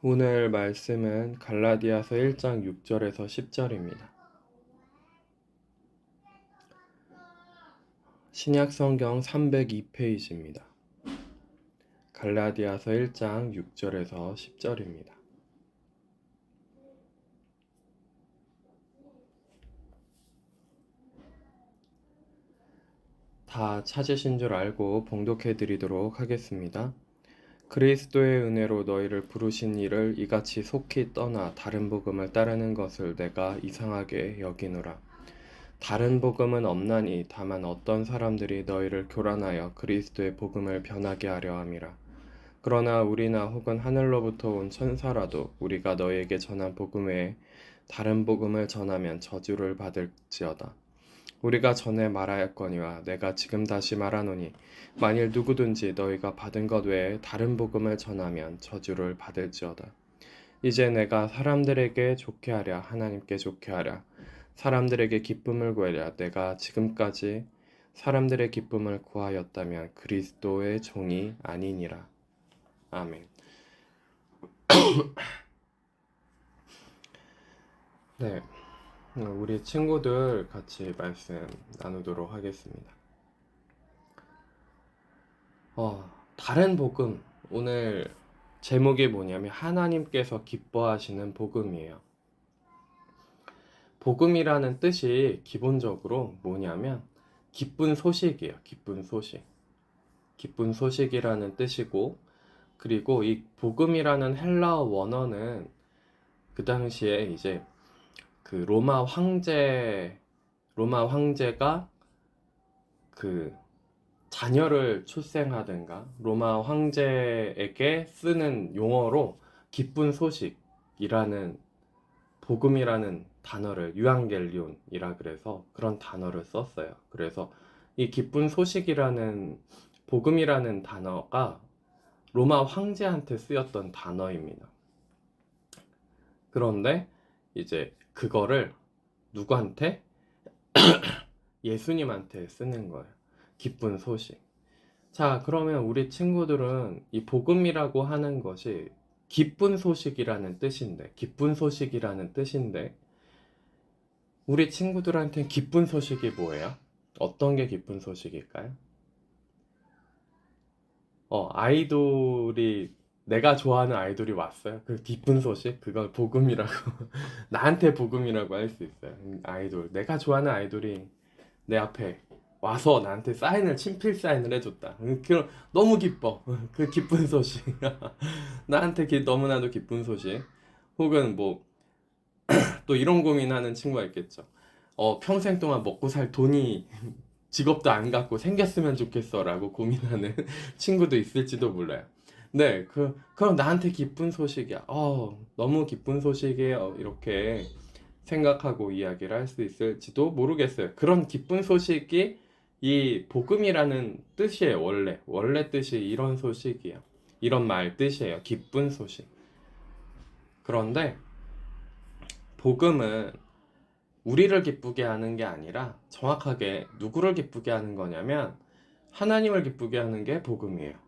오늘 말씀은 갈라디아서 1장 6절에서 10절입니다. 신약성경 302페이지입니다. 갈라디아서 1장 6절에서 10절입니다. 다 찾으신 줄 알고 봉독해 드리도록 하겠습니다. 그리스도의 은혜로 너희를 부르신 이를 이같이 속히 떠나 다른 복음을 따르는 것을 내가 이상하게 여기노라. 다른 복음은 없나니 다만 어떤 사람들이 너희를 교란하여 그리스도의 복음을 변하게 하려 함이라. 그러나 우리나 혹은 하늘로부터 온 천사라도 우리가 너희에게 전한 복음 외에 다른 복음을 전하면 저주를 받을지어다. 우리가 전에 말하였거니와 내가 지금 다시 말하노니 만일 누구든지 너희가 받은 것 외에 다른 복음을 전하면 저주를 받을지어다. 이제 내가 사람들에게 좋게 하랴 하나님께 좋게 하랴 사람들에게 기쁨을 구하랴 내가 지금까지 사람들의 기쁨을 구하였다면 그리스도의 종이 아니니라. 아멘. 네, 우리 친구들 같이 말씀 나누도록 하겠습니다. 다른 복음, 오늘 제목이 뭐냐면 하나님께서 기뻐하시는 복음이에요. 복음이라는 뜻이 기본적으로 뭐냐면 기쁜 소식이에요. 기쁜 소식. 기쁜 소식이라는 뜻이고, 그리고 이 복음이라는 헬라어 원어는 그 당시에 이제 그 로마 황제가 그 자녀를 출생하든가 로마 황제에게 쓰는 용어로 기쁜 소식이라는 복음이라는 단어를 유앙겔리온이라 그래서 그런 단어를 썼어요. 그래서 이 기쁜 소식이라는 복음이라는 단어가 로마 황제한테 쓰였던 단어입니다. 그런데 이제 그거를 누구한테? 예수님한테 쓰는 거예요. 기쁜 소식. 자, 그러면 우리 친구들은 이 복음이라고 하는 것이 기쁜 소식이라는 뜻인데, 우리 친구들한테는 기쁜 소식이 뭐예요? 어떤 게 기쁜 소식일까요? 내가 좋아하는 아이돌이 왔어요. 그 기쁜 소식? 그걸 복음이라고, 나한테 복음이라고 할 수 있어요. 내가 좋아하는 아이돌이 내 앞에 와서 나한테 친필 사인을 해줬다. 너무 기뻐. 그 기쁜 소식. 나한테 너무나도 기쁜 소식. 혹은 또 이런 고민하는 친구가 있겠죠. 평생 동안 먹고 살 돈이 직업도 안 갖고 생겼으면 좋겠어 라고 고민하는 친구도 있을지도 몰라요. 네, 그럼 나한테 기쁜 소식이야. 너무 기쁜 소식이에요. 이렇게 생각하고 이야기를 할 수 있을지도 모르겠어요. 그런 기쁜 소식이 이 복음이라는 뜻이에요. 원래 뜻이 이런 소식이에요. 이런 말 뜻이에요. 기쁜 소식. 그런데 복음은 우리를 기쁘게 하는 게 아니라 정확하게 누구를 기쁘게 하는 거냐면 하나님을 기쁘게 하는 게 복음이에요.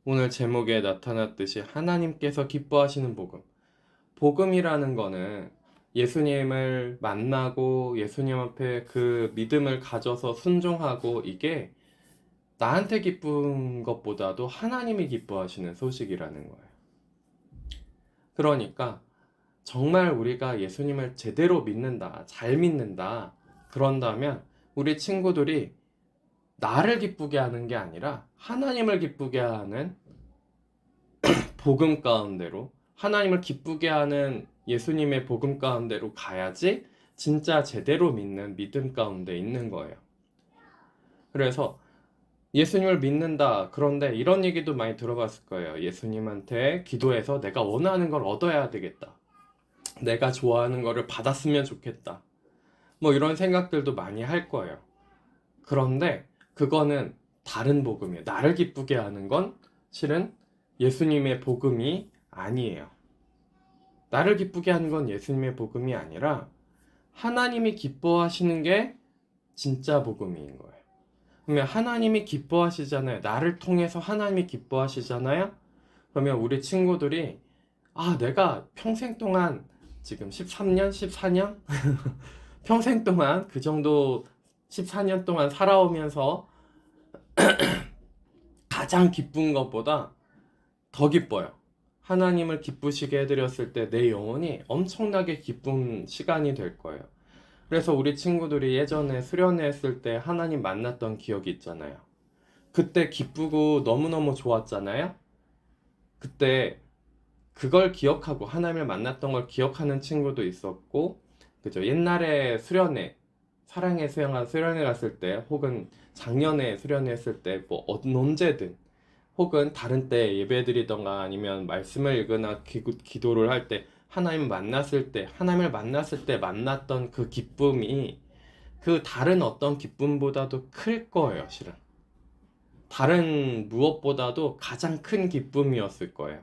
오늘 제목에 나타났듯이 하나님께서 기뻐하시는 복음. 복음이라는 거는 예수님을 만나고 예수님 앞에 그 믿음을 가져서 순종하고, 이게 나한테 기쁜 것보다도 하나님이 기뻐하시는 소식이라는 거예요. 그러니까 정말 우리가 예수님을 제대로 믿는다, 잘 믿는다, 그런다면 우리 친구들이 나를 기쁘게 하는 게 아니라 하나님을 기쁘게 하는 복음 가운데로, 하나님을 기쁘게 하는 예수님의 복음 가운데로 가야지 진짜 제대로 믿는 믿음 가운데 있는 거예요. 그래서 예수님을 믿는다, 그런데 이런 얘기도 많이 들어봤을 거예요. 예수님한테 기도해서 내가 원하는 걸 얻어야 되겠다, 내가 좋아하는 거를 받았으면 좋겠다, 이런 생각들도 많이 할 거예요. 그런데 그거는 다른 복음이에요. 나를 기쁘게 하는 건 실은 예수님의 복음이 아니에요. 나를 기쁘게 하는 건 예수님의 복음이 아니라 하나님이 기뻐하시는 게 진짜 복음인 거예요. 그러면 하나님이 기뻐하시잖아요. 나를 통해서 하나님이 기뻐하시잖아요. 그러면 우리 친구들이 내가 평생 동안 지금 13년, 14년? 평생 동안 그 정도 14년 동안 살아오면서 가장 기쁜 것보다 더 기뻐요. 하나님을 기쁘시게 해드렸을 때 내 영혼이 엄청나게 기쁜 시간이 될 거예요. 그래서 우리 친구들이 예전에 수련회 했을 때 하나님 만났던 기억이 있잖아요. 그때 기쁘고 너무너무 좋았잖아요. 그때 그걸 기억하고 하나님을 만났던 걸 기억하는 친구도 있었고, 그죠? 옛날에 수련회, 사랑의 수양한 수련회 갔을 때, 혹은 작년에 수련회 했을 때, 뭐 언제든, 혹은 다른 때 예배드리던가 아니면 말씀을 읽거나 기도를 할 때, 하나님을 만났을 때 만났던 그 기쁨이 그 다른 어떤 기쁨보다도 클 거예요, 실은. 다른 무엇보다도 가장 큰 기쁨이었을 거예요.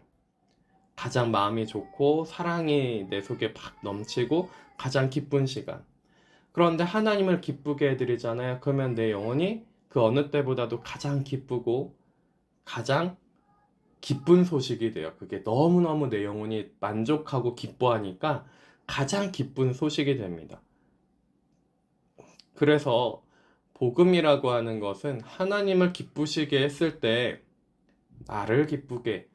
가장 마음이 좋고 사랑이 내 속에 팍 넘치고 가장 기쁜 시간. 그런데 하나님을 기쁘게 해드리잖아요. 그러면 내 영혼이 그 어느 때보다도 가장 기쁘고 가장 기쁜 소식이 돼요. 그게 너무너무 내 영혼이 만족하고 기뻐하니까 가장 기쁜 소식이 됩니다. 그래서 복음이라고 하는 것은 하나님을 기쁘시게 했을 때 나를 기쁘게,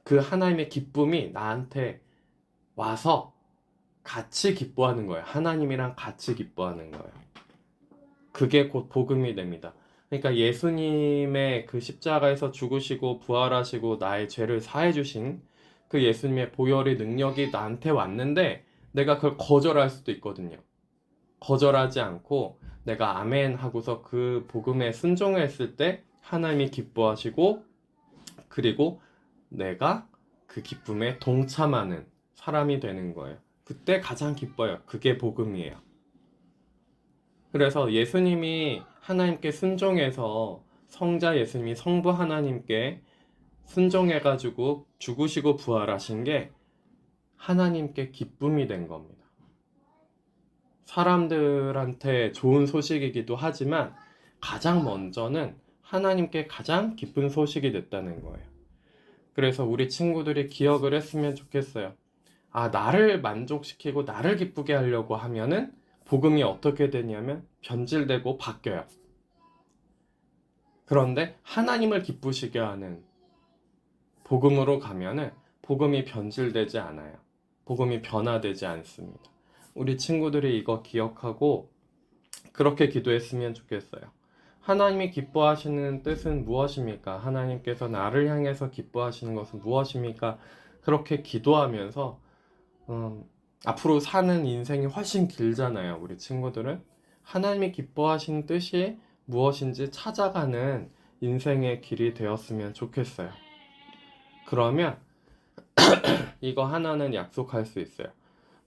그 하나님의 기쁨이 나한테 와서 같이 기뻐하는 거예요. 하나님이랑 같이 기뻐하는 거예요. 그게 곧 복음이 됩니다. 그러니까 예수님의 그 십자가에서 죽으시고 부활하시고 나의 죄를 사해 주신 그 예수님의 보혈의 능력이 나한테 왔는데 내가 그걸 거절할 수도 있거든요. 거절하지 않고 내가 아멘 하고서 그 복음에 순종했을 때 하나님이 기뻐하시고, 그리고 내가 그 기쁨에 동참하는 사람이 되는 거예요. 그때 가장 기뻐요. 그게 복음이에요. 그래서 예수님이 하나님께 순종해서, 성자 예수님이 성부 하나님께 순종해가지고 죽으시고 부활하신 게 하나님께 기쁨이 된 겁니다. 사람들한테 좋은 소식이기도 하지만 가장 먼저는 하나님께 가장 기쁜 소식이 됐다는 거예요. 그래서 우리 친구들이 기억을 했으면 좋겠어요. 나를 만족시키고 나를 기쁘게 하려고 하면은 복음이 어떻게 되냐면 변질되고 바뀌어요. 그런데 하나님을 기쁘시게 하는 복음으로 가면은 복음이 변질되지 않아요. 복음이 변화되지 않습니다. 우리 친구들이 이거 기억하고 그렇게 기도했으면 좋겠어요. 하나님이 기뻐하시는 뜻은 무엇입니까? 하나님께서 나를 향해서 기뻐하시는 것은 무엇입니까? 그렇게 기도하면서 앞으로 사는 인생이 훨씬 길잖아요. 우리 친구들은 하나님이 기뻐하시는 뜻이 무엇인지 찾아가는 인생의 길이 되었으면 좋겠어요. 그러면 이거 하나는 약속할 수 있어요.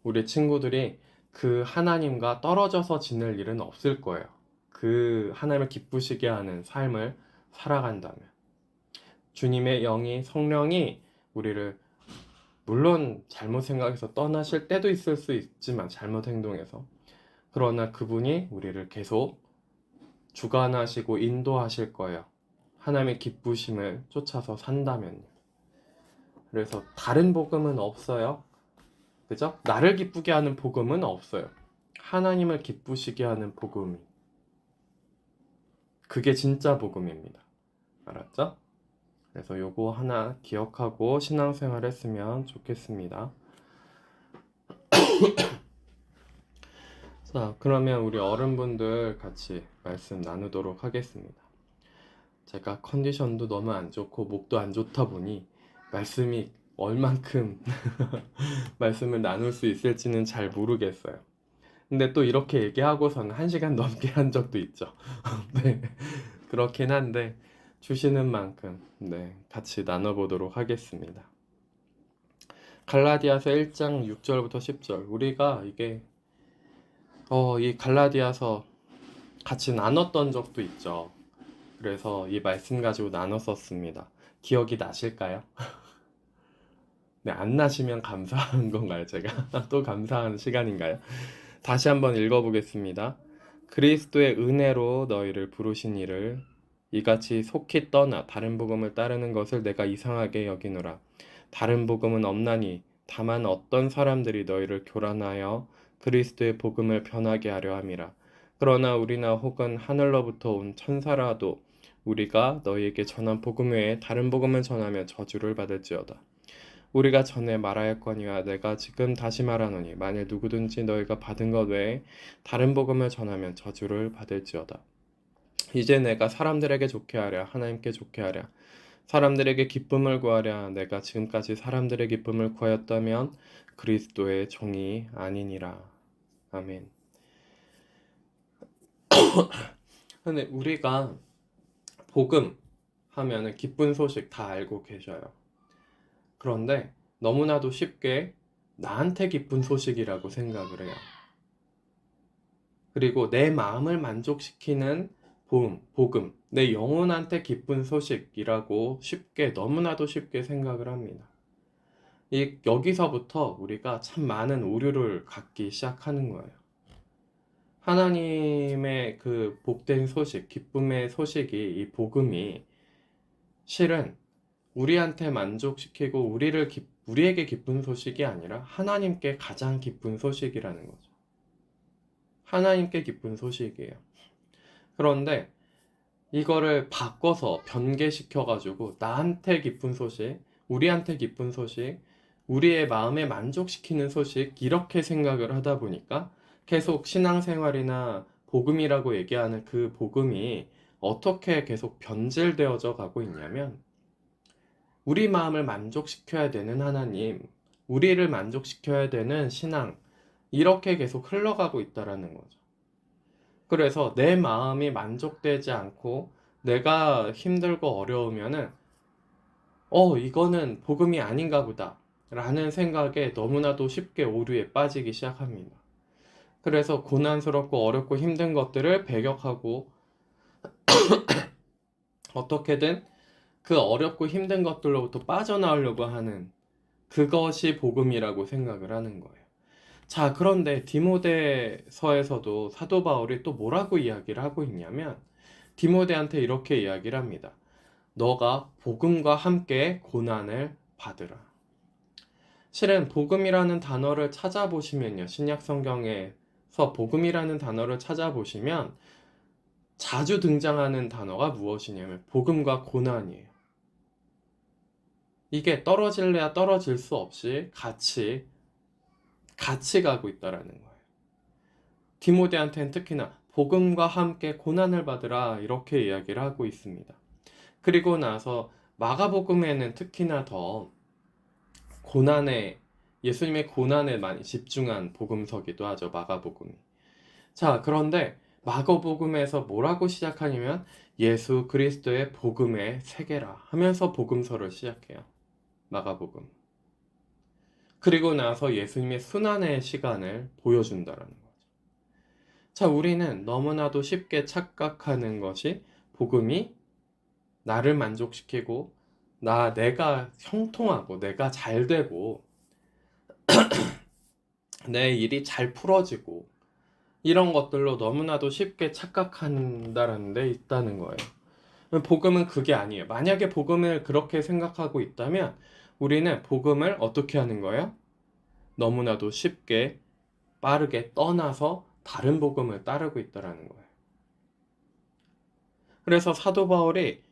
우리 친구들이 그 하나님과 떨어져서 지낼 일은 없을 거예요. 그 하나님을 기쁘시게 하는 삶을 살아간다면. 주님의 영이, 성령이 우리를, 물론 잘못 생각해서 떠나실 때도 있을 수 있지만, 잘못 행동해서, 그러나 그분이 우리를 계속 주관하시고 인도하실 거예요. 하나님의 기쁘심을 쫓아서 산다면요. 그래서 다른 복음은 없어요. 그죠? 나를 기쁘게 하는 복음은 없어요. 하나님을 기쁘시게 하는 복음이, 그게 진짜 복음입니다. 알았죠? 그래서 요거 하나 기억하고 신앙생활 했으면 좋겠습니다. 자, 그러면 우리 어른분들 같이 말씀 나누도록 하겠습니다. 제가 컨디션도 너무 안 좋고 목도 안 좋다 보니 말씀이 얼만큼 말씀을 나눌 수 있을지는 잘 모르겠어요. 근데 또 이렇게 얘기하고서는 1시간 넘게 한 적도 있죠. 네, 그렇긴 한데 주시는 만큼 같이 나눠보도록 하겠습니다. 갈라디아서 1장 6절부터 10절, 우리가 이게 이 갈라디아서 같이 나눴던 적도 있죠. 그래서 이 말씀 가지고 나눴었습니다. 기억이 나실까요? 네, 안 나시면 감사한 건가요, 제가? 또 감사한 시간인가요? 다시 한번 읽어보겠습니다. 그리스도의 은혜로 너희를 부르신 이를 이같이 속히 떠나 다른 복음을 따르는 것을 내가 이상하게 여기노라. 다른 복음은 없나니 다만 어떤 사람들이 너희를 교란하여 그리스도의 복음을 변하게 하려 함이라. 그러나 우리나 혹은 하늘로부터 온 천사라도 우리가 너희에게 전한 복음 외에 다른 복음을 전하며 저주를 받을지어다. 우리가 전에 말하였거니와 내가 지금 다시 말하노니 만일 누구든지 너희가 받은 것 외에 다른 복음을 전하면 저주를 받을지어다. 이제 내가 사람들에게 좋게 하랴 하나님께 좋게 하랴 사람들에게 기쁨을 구하랴 내가 지금까지 사람들의 기쁨을 구하였다면 그리스도의 종이 아니니라. 아멘. 근데 우리가 복음 하면은 기쁜 소식 다 알고 계셔요. 그런데 너무나도 쉽게 나한테 기쁜 소식이라고 생각을 해요. 그리고 내 마음을 만족시키는 복음, 내 영혼한테 기쁜 소식이라고 너무나도 쉽게 생각을 합니다. 여기서부터 우리가 참 많은 오류를 갖기 시작하는 거예요. 하나님의 그 복된 소식, 기쁨의 소식이, 이 복음이 실은 우리한테 만족시키고 우리에게 기쁜 소식이 아니라 하나님께 가장 기쁜 소식이라는 거죠. 하나님께 기쁜 소식이에요. 그런데 이거를 바꿔서 변개시켜가지고 나한테 기쁜 소식, 우리한테 기쁜 소식, 우리의 마음에 만족시키는 소식 이렇게 생각을 하다 보니까 계속 신앙생활이나 복음이라고 얘기하는 그 복음이 어떻게 계속 변질되어져 가고 있냐면 우리 마음을 만족시켜야 되는 하나님, 우리를 만족시켜야 되는 신앙 이렇게 계속 흘러가고 있다라는 거죠. 그래서 내 마음이 만족되지 않고 내가 힘들고 어려우면은 이거는 복음이 아닌가 보다 라는 생각에 너무나도 쉽게 오류에 빠지기 시작합니다. 그래서 고난스럽고 어렵고 힘든 것들을 배격하고 어떻게든 그 어렵고 힘든 것들로부터 빠져나오려고 하는 그것이 복음이라고 생각을 하는 거예요. 자, 그런데 디모데서에서도 사도 바울이 또 뭐라고 이야기를 하고 있냐면 디모데한테 이렇게 이야기를 합니다. 너가 복음과 함께 고난을 받으라. 실은 복음이라는 단어를 찾아보시면요. 신약 성경에서 복음이라는 단어를 찾아보시면 자주 등장하는 단어가 무엇이냐면 복음과 고난이에요. 이게 떨어질래야 떨어질 수 없이 같이 가고 있다라는 거예요. 디모데한테는 특히나 복음과 함께 고난을 받으라 이렇게 이야기를 하고 있습니다. 그리고 나서 마가복음에는 특히나 더 예수님의 고난에 많이 집중한 복음서기도 하죠. 마가복음이. 자, 그런데 마가복음에서 뭐라고 시작하냐면 예수 그리스도의 복음의 세계라 하면서 복음서를 시작해요. 마가복음. 그리고 나서 예수님의 순환의 시간을 보여준다라는 거죠. 자, 우리는 너무나도 쉽게 착각하는 것이 복음이 나를 만족시키고 내가 형통하고 내가 잘 되고 내 일이 잘 풀어지고 이런 것들로 너무나도 쉽게 착각한다라는 데 있다는 거예요. 복음은 그게 아니에요. 만약에 복음을 그렇게 생각하고 있다면 우리는 복음을 어떻게 하는 거예요? 너무나도 쉽게 빠르게 떠나서 다른 복음을 따르고 있다라는 거예요. 그래서 사도 바울이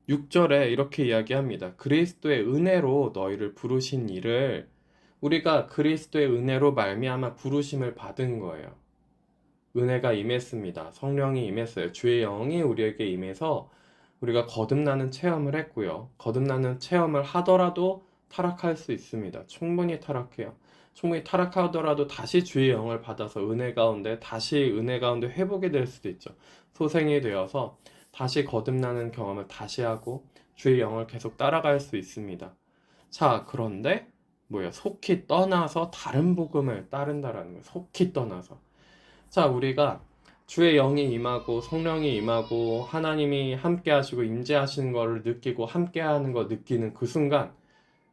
6절에 이렇게 이야기합니다. 그리스도의 은혜로 너희를 부르신 이를 우리가 그리스도의 은혜로 말미암아 부르심을 받은 거예요. 은혜가 임했습니다. 성령이 임했어요. 주의 영이 우리에게 임해서 우리가 거듭나는 체험을 했고요. 거듭나는 체험을 하더라도 타락할 수 있습니다. 충분히 타락해요. 충분히 타락하더라도 다시 주의 영을 받아서 다시 은혜 가운데 회복이 될 수도 있죠. 소생이 되어서 다시 거듭나는 경험을 다시 하고 주의 영을 계속 따라갈 수 있습니다. 자, 그런데 속히 떠나서 다른 복음을 따른다라는 거예요. 속히 떠나서. 자, 우리가 주의 영이 임하고 성령이 임하고 하나님이 함께 하시고 임재하시는 것을 느끼고 함께 하는 거 느끼는 그 순간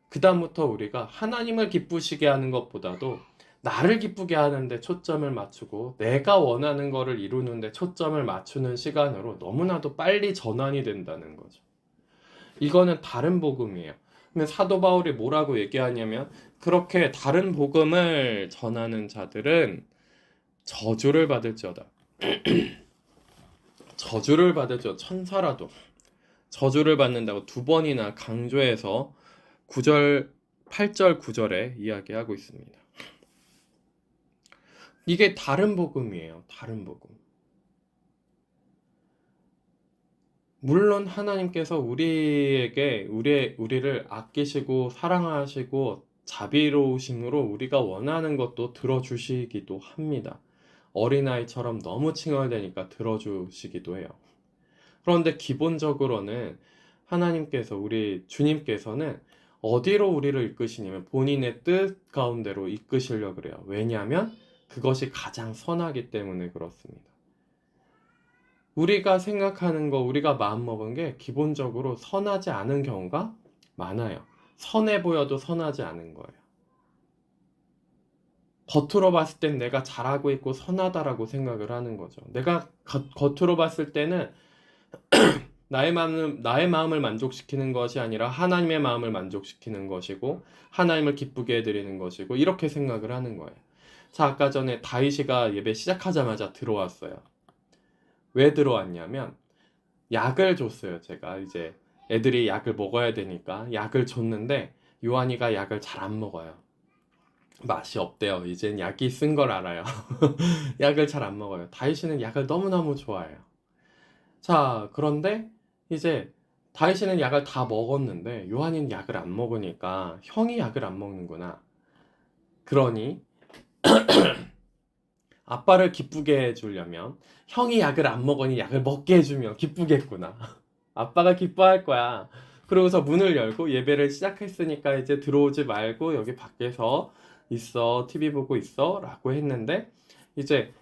그 다음부터 우리가 하나님을 기쁘시게 하는 것보다도 나를 기쁘게 하는데 초점을 맞추고 내가 원하는 거를 이루는데 초점을 맞추는 시간으로 너무나도 빨리 전환이 된다는 거죠. 이거는 다른 복음이에요. 근데 사도 바울이 뭐라고 얘기하냐면 그렇게 다른 복음을 전하는 자들은 저주를 받을지어다. 저주를 받을지어다. 천사라도 저주를 받는다고 두 번이나 강조해서 9절, 8절, 9절에 이야기하고 있습니다. 이게 다른 복음이에요. 다른 복음. 물론 하나님께서 우리를 아끼시고 사랑하시고 자비로우심으로 우리가 원하는 것도 들어주시기도 합니다. 어린아이처럼 너무 칭얼대니까 들어주시기도 해요. 그런데 기본적으로는 하나님께서 우리 주님께서는 어디로 우리를 이끄시냐면 본인의 뜻 가운데로 이끄시려고 그래요. 왜냐하면 그것이 가장 선하기 때문에 그렇습니다. 우리가 생각하는 거, 우리가 마음먹은 게 기본적으로 선하지 않은 경우가 많아요. 선해 보여도 선하지 않은 거예요. 겉으로 봤을 땐 내가 잘하고 있고 선하다라고 생각을 하는 거죠. 내가 겉으로 봤을 때는 나의 마음을 만족시키는 것이 아니라 하나님의 마음을 만족시키는 것이고 하나님을 기쁘게 해드리는 것이고 이렇게 생각을 하는 거예요. 자, 아까 전에 다윗이가 예배 시작하자마자 들어왔어요. 왜 들어왔냐면 약을 줬어요. 제가 이제 애들이 약을 먹어야 되니까 약을 줬는데 요한이가 약을 잘 안 먹어요. 맛이 없대요. 이젠 약이 쓴 걸 알아요. 약을 잘 안 먹어요. 다윗이는 약을 너무너무 좋아해요. 자, 그런데 이제 다윗이는 약을 다 먹었는데 요한이는 약을 안 먹으니까 형이 약을 안 먹는구나. 그러니 아빠를 기쁘게 해주려면 형이 약을 안 먹으니 약을 먹게 해주면 기쁘겠구나. 아빠가 기뻐할 거야. 그러고서 문을 열고 예배를 시작했으니까 이제 들어오지 말고 여기 밖에서 있어. TV 보고 있어. 라고 했는데 이제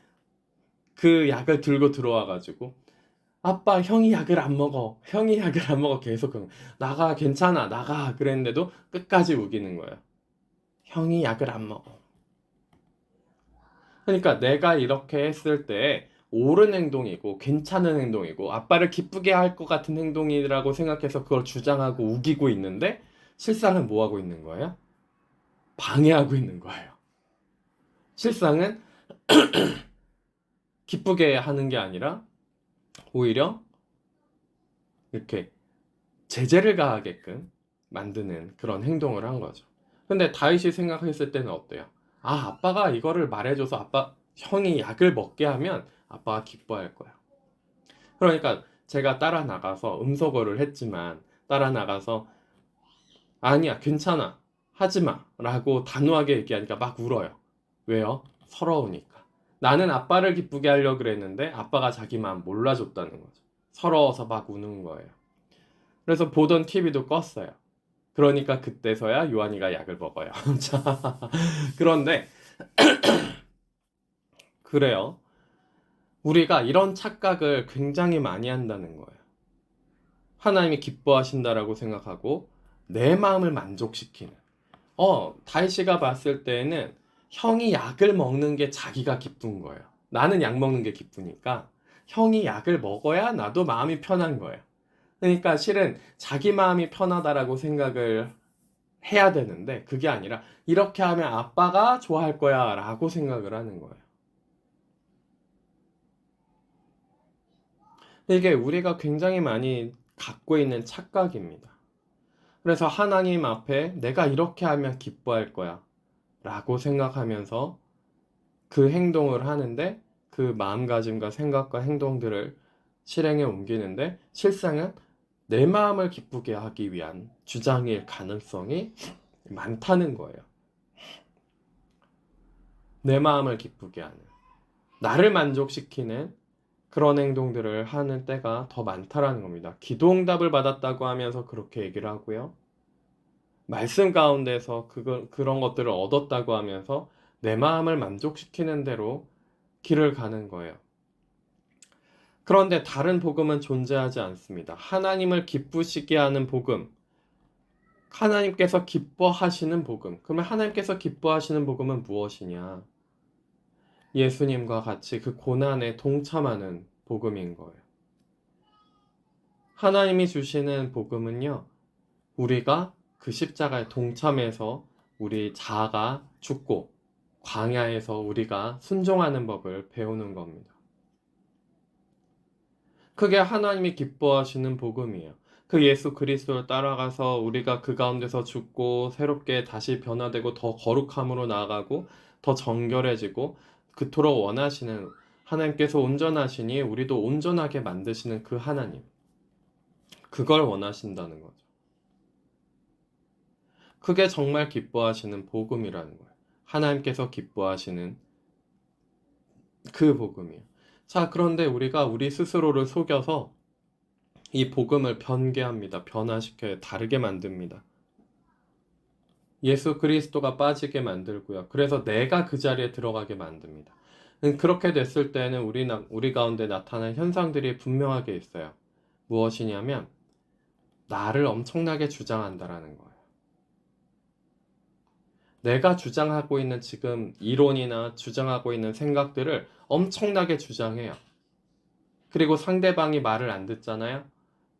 그 약을 들고 들어와가지고 아빠 형이 약을 안 먹어. 형이 약을 안 먹어. 계속 나가 괜찮아. 나가. 그랬는데도 끝까지 우기는 거예요. 형이 약을 안 먹어. 그러니까 내가 이렇게 했을 때 옳은 행동이고 괜찮은 행동이고 아빠를 기쁘게 할 것 같은 행동이라고 생각해서 그걸 주장하고 우기고 있는데 실상은 뭐 하고 있는 거예요? 방해하고 있는 거예요. 실상은 기쁘게 하는 게 아니라 오히려 이렇게 제재를 가하게끔 만드는 그런 행동을 한 거죠. 근데 다윗이 생각했을 때는 어때요? 아, 아빠가 이거를 말해줘서 형이 약을 먹게 하면 아빠가 기뻐할 거야. 그러니까 제가 따라 나가서 음소거를 했지만 따라 나가서 아니야, 괜찮아, 하지 마 라고 단호하게 얘기하니까 막 울어요. 왜요? 서러우니까. 나는 아빠를 기쁘게 하려고 그랬는데 아빠가 자기 마음 몰라줬다는 거죠. 서러워서 막 우는 거예요. 그래서 보던 TV도 껐어요. 그러니까 그때서야 요한이가 약을 먹어요. 자, 그런데 그래요. 우리가 이런 착각을 굉장히 많이 한다는 거예요. 하나님이 기뻐하신다라고 생각하고 내 마음을 만족시키는. 다윗이가 봤을 때는 형이 약을 먹는 게 자기가 기쁜 거예요. 나는 약 먹는 게 기쁘니까 형이 약을 먹어야 나도 마음이 편한 거예요. 그러니까 실은 자기 마음이 편하다라고 생각을 해야 되는데 그게 아니라 이렇게 하면 아빠가 좋아할 거야 라고 생각을 하는 거예요. 이게 우리가 굉장히 많이 갖고 있는 착각입니다. 그래서 하나님 앞에 내가 이렇게 하면 기뻐할 거야 라고 생각하면서 그 행동을 하는데 그 마음가짐과 생각과 행동들을 실행에 옮기는데 실상은 내 마음을 기쁘게 하기 위한 주장일 가능성이 많다는 거예요. 내 마음을 기쁘게 하는, 나를 만족시키는 그런 행동들을 하는 때가 더 많다라는 겁니다. 기도응답을 받았다고 하면서 그렇게 얘기를 하고요. 말씀 가운데서 그런 것들을 얻었다고 하면서 내 마음을 만족시키는 대로 길을 가는 거예요. 그런데 다른 복음은 존재하지 않습니다. 하나님을 기쁘시게 하는 복음, 하나님께서 기뻐하시는 복음. 그러면 하나님께서 기뻐하시는 복음은 무엇이냐? 예수님과 같이 그 고난에 동참하는 복음인 거예요. 하나님이 주시는 복음은요, 우리가 그 십자가에 동참해서 우리 자아가 죽고 광야에서 우리가 순종하는 법을 배우는 겁니다. 그게 하나님이 기뻐하시는 복음이에요. 그 예수 그리스도를 따라가서 우리가 그 가운데서 죽고 새롭게 다시 변화되고 더 거룩함으로 나아가고 더 정결해지고 그토록 원하시는 하나님께서 온전하시니 우리도 온전하게 만드시는 그 하나님. 그걸 원하신다는 거죠. 그게 정말 기뻐하시는 복음이라는 거예요. 하나님께서 기뻐하시는 그 복음이에요. 자, 그런데 우리가 우리 스스로를 속여서 이 복음을 변개합니다. 변화시켜요. 다르게 만듭니다. 예수 그리스도가 빠지게 만들고요. 그래서 내가 그 자리에 들어가게 만듭니다. 그렇게 됐을 때는 우리 가운데 나타난 현상들이 분명하게 있어요. 무엇이냐면 나를 엄청나게 주장한다라는 거예요. 내가 주장하고 있는 지금 이론이나 주장하고 있는 생각들을 엄청나게 주장해요. 그리고 상대방이 말을 안 듣잖아요.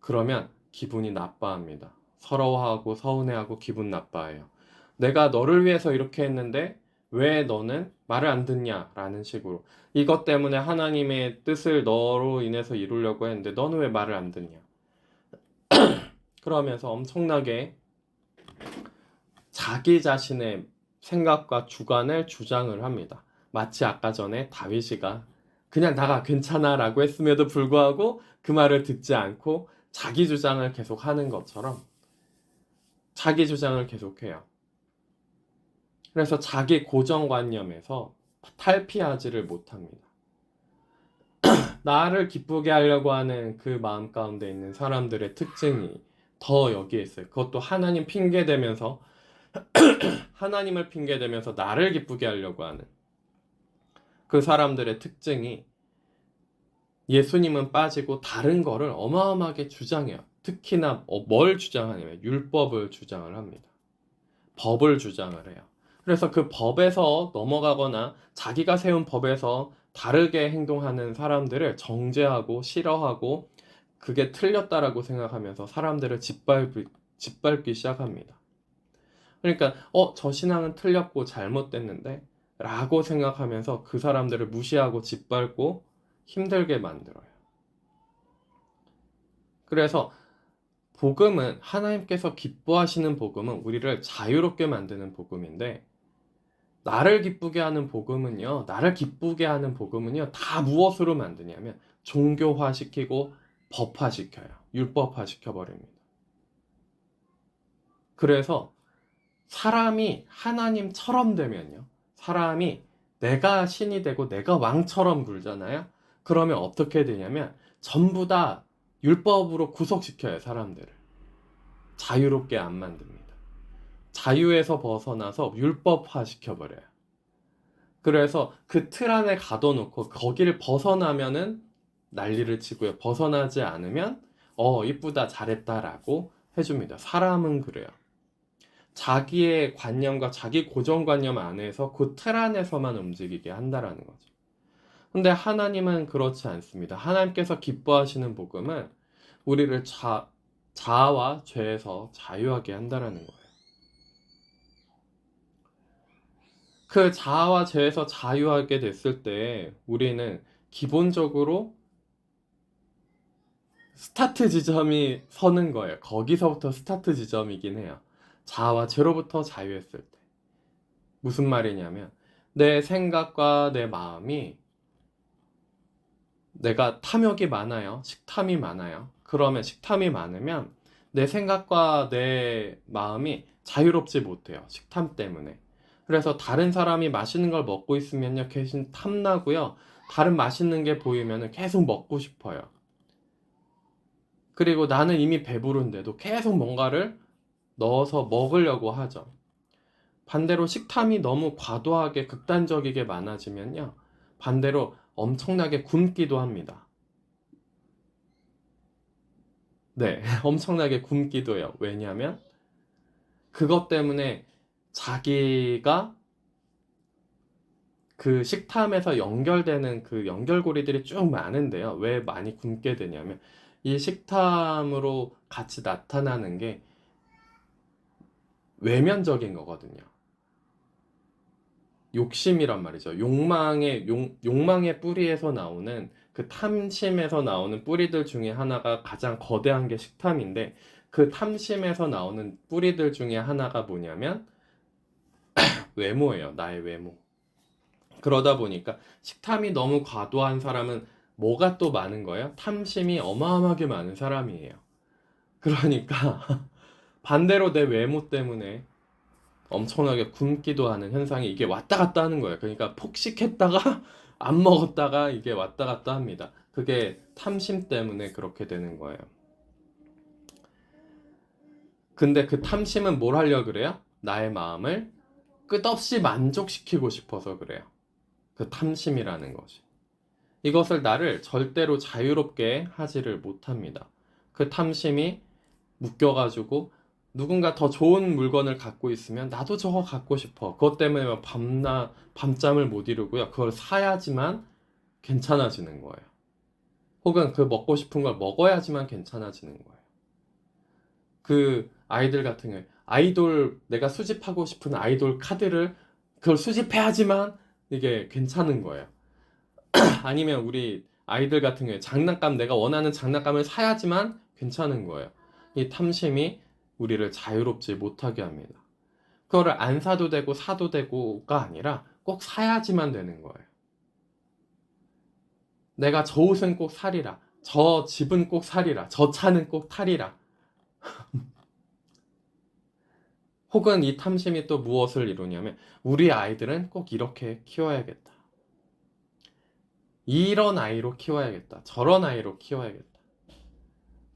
그러면 기분이 나빠합니다. 서러워하고 서운해하고 기분 나빠해요. 내가 너를 위해서 이렇게 했는데 왜 너는 말을 안 듣냐? 라는 식으로. 이것 때문에 하나님의 뜻을 너로 인해서 이루려고 했는데 너는 왜 말을 안 듣냐? 그러면서 엄청나게 자기 자신의 생각과 주관을 주장을 합니다. 마치 아까 전에 다윗이가 그냥 나가 괜찮아 라고 했음에도 불구하고 그 말을 듣지 않고 자기 주장을 계속 하는 것처럼 자기 주장을 계속해요. 그래서 자기 고정관념에서 탈피하지를 못합니다. 나를 기쁘게 하려고 하는 그 마음 가운데 있는 사람들의 특징이 더 여기에 있어요. 그것도 하나님 핑계대면서 하나님을 핑계대면서 나를 기쁘게 하려고 하는 그 사람들의 특징이 예수님은 빠지고 다른 거를 어마어마하게 주장해요. 특히나 뭘 주장하냐면 율법을 주장을 합니다. 법을 주장을 해요. 그래서 그 법에서 넘어가거나 자기가 세운 법에서 다르게 행동하는 사람들을 정죄하고 싫어하고 그게 틀렸다라고 생각하면서 사람들을 짓밟기 시작합니다. 그러니까 저 신앙은 틀렸고 잘못됐는데 라고 생각하면서 그 사람들을 무시하고 짓밟고 힘들게 만들어요. 그래서 복음은 하나님께서 기뻐하시는 복음은 우리를 자유롭게 만드는 복음인데 나를 기쁘게 하는 복음은요. 나를 기쁘게 하는 복음은요. 다 무엇으로 만드냐면 종교화시키고 법화시켜요. 율법화시켜버립니다. 그래서 사람이 하나님처럼 되면요. 사람이 내가 신이 되고 내가 왕처럼 굴잖아요. 그러면 어떻게 되냐면 전부 다 율법으로 구속시켜요. 사람들을. 자유롭게 안 만듭니다. 자유에서 벗어나서 율법화 시켜버려요. 그래서 그 틀 안에 가둬놓고 거기를 벗어나면은 난리를 치고요. 벗어나지 않으면 이쁘다 잘했다라고 해줍니다. 사람은 그래요. 자기의 관념과 자기 고정관념 안에서 그 틀 안에서만 움직이게 한다라는 거죠. 근데 하나님은 그렇지 않습니다. 하나님께서 기뻐하시는 복음은 우리를 자아와 죄에서 자유하게 한다라는 거예요. 그 자아와 죄에서 자유하게 됐을 때 우리는 기본적으로 스타트 지점이 서는 거예요. 거기서부터 스타트 지점이긴 해요. 자아와 죄로부터 자유했을 때. 무슨 말이냐면 내 생각과 내 마음이 내가 탐욕이 많아요. 식탐이 많아요. 그러면 식탐이 많으면 내 생각과 내 마음이 자유롭지 못해요. 식탐 때문에. 그래서 다른 사람이 맛있는 걸 먹고 있으면요. 계속 탐나고요. 다른 맛있는 게 보이면 계속 먹고 싶어요. 그리고 나는 이미 배부른데도 계속 뭔가를 넣어서 먹으려고 하죠. 반대로 식탐이 너무 과도하게 극단적이게 많아지면요. 반대로 엄청나게 굶기도 합니다. 네, 엄청나게 굶기도 해요. 왜냐하면 그것 때문에 자기가 그 식탐에서 연결되는 그 연결고리들이 쭉 많은데요. 왜 많이 굶게 되냐면 이 식탐으로 같이 나타나는 게 외면적인 거거든요. 욕심이란 말이죠. 욕망의 뿌리에서 나오는 그 탐심에서 나오는 뿌리들 중에 하나가 가장 거대한 게 식탐인데 그 탐심에서 나오는 뿌리들 중에 하나가 뭐냐면 외모예요. 나의 외모. 그러다 보니까 식탐이 너무 과도한 사람은 뭐가 또 많은 거예요? 탐심이 어마어마하게 많은 사람이에요. 그러니까 반대로 내 외모 때문에 엄청나게 굶기도 하는 현상이 이게 왔다 갔다 하는 거예요. 그러니까 폭식했다가 안 먹었다가 이게 왔다 갔다 합니다. 그게 탐심 때문에 그렇게 되는 거예요. 근데 그 탐심은 뭘 하려고 그래요? 나의 마음을 끝없이 만족시키고 싶어서 그래요. 그 탐심이라는 것이. 이것을 나를 절대로 자유롭게 하지를 못합니다. 그 탐심이 묶여가지고 누군가 더 좋은 물건을 갖고 있으면 나도 저거 갖고 싶어. 그것 때문에 밤잠을 못 이루고요. 그걸 사야지만 괜찮아지는 거예요. 혹은 그 먹고 싶은 걸 먹어야지만 괜찮아지는 거예요. 그 아이들 같은 경우에 내가 수집하고 싶은 아이돌 카드를 그걸 수집해야지만 이게 괜찮은 거예요. 아니면 우리 아이들 같은 경우에 내가 원하는 장난감을 사야지만 괜찮은 거예요. 이 탐심이 우리를 자유롭지 못하게 합니다. 그거를 안 사도 되고 사도 되고가 아니라 꼭 사야지만 되는 거예요. 내가 저 옷은 꼭 사리라. 저 집은 꼭 사리라. 저 차는 꼭 타리라. 혹은 이 탐심이 또 무엇을 이루냐면 우리 아이들은 꼭 이렇게 키워야겠다. 이런 아이로 키워야겠다. 저런 아이로 키워야겠다.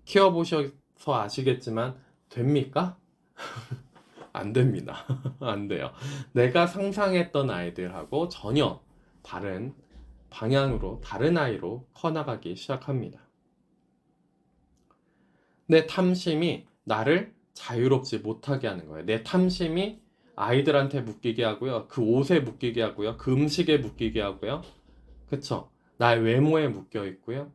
키워보셔서 아시겠지만 됩니까? 안 됩니다. 안 돼요. 내가 상상했던 아이들하고 전혀 다른 방향으로, 다른 아이로 커나가기 시작합니다. 내 탐심이 나를 자유롭지 못하게 하는 거예요. 내 탐심이 아이들한테 묶이게 하고요. 그 옷에 묶이게 하고요. 그 음식에 묶이게 하고요. 그쵸? 나의 외모에 묶여 있고요.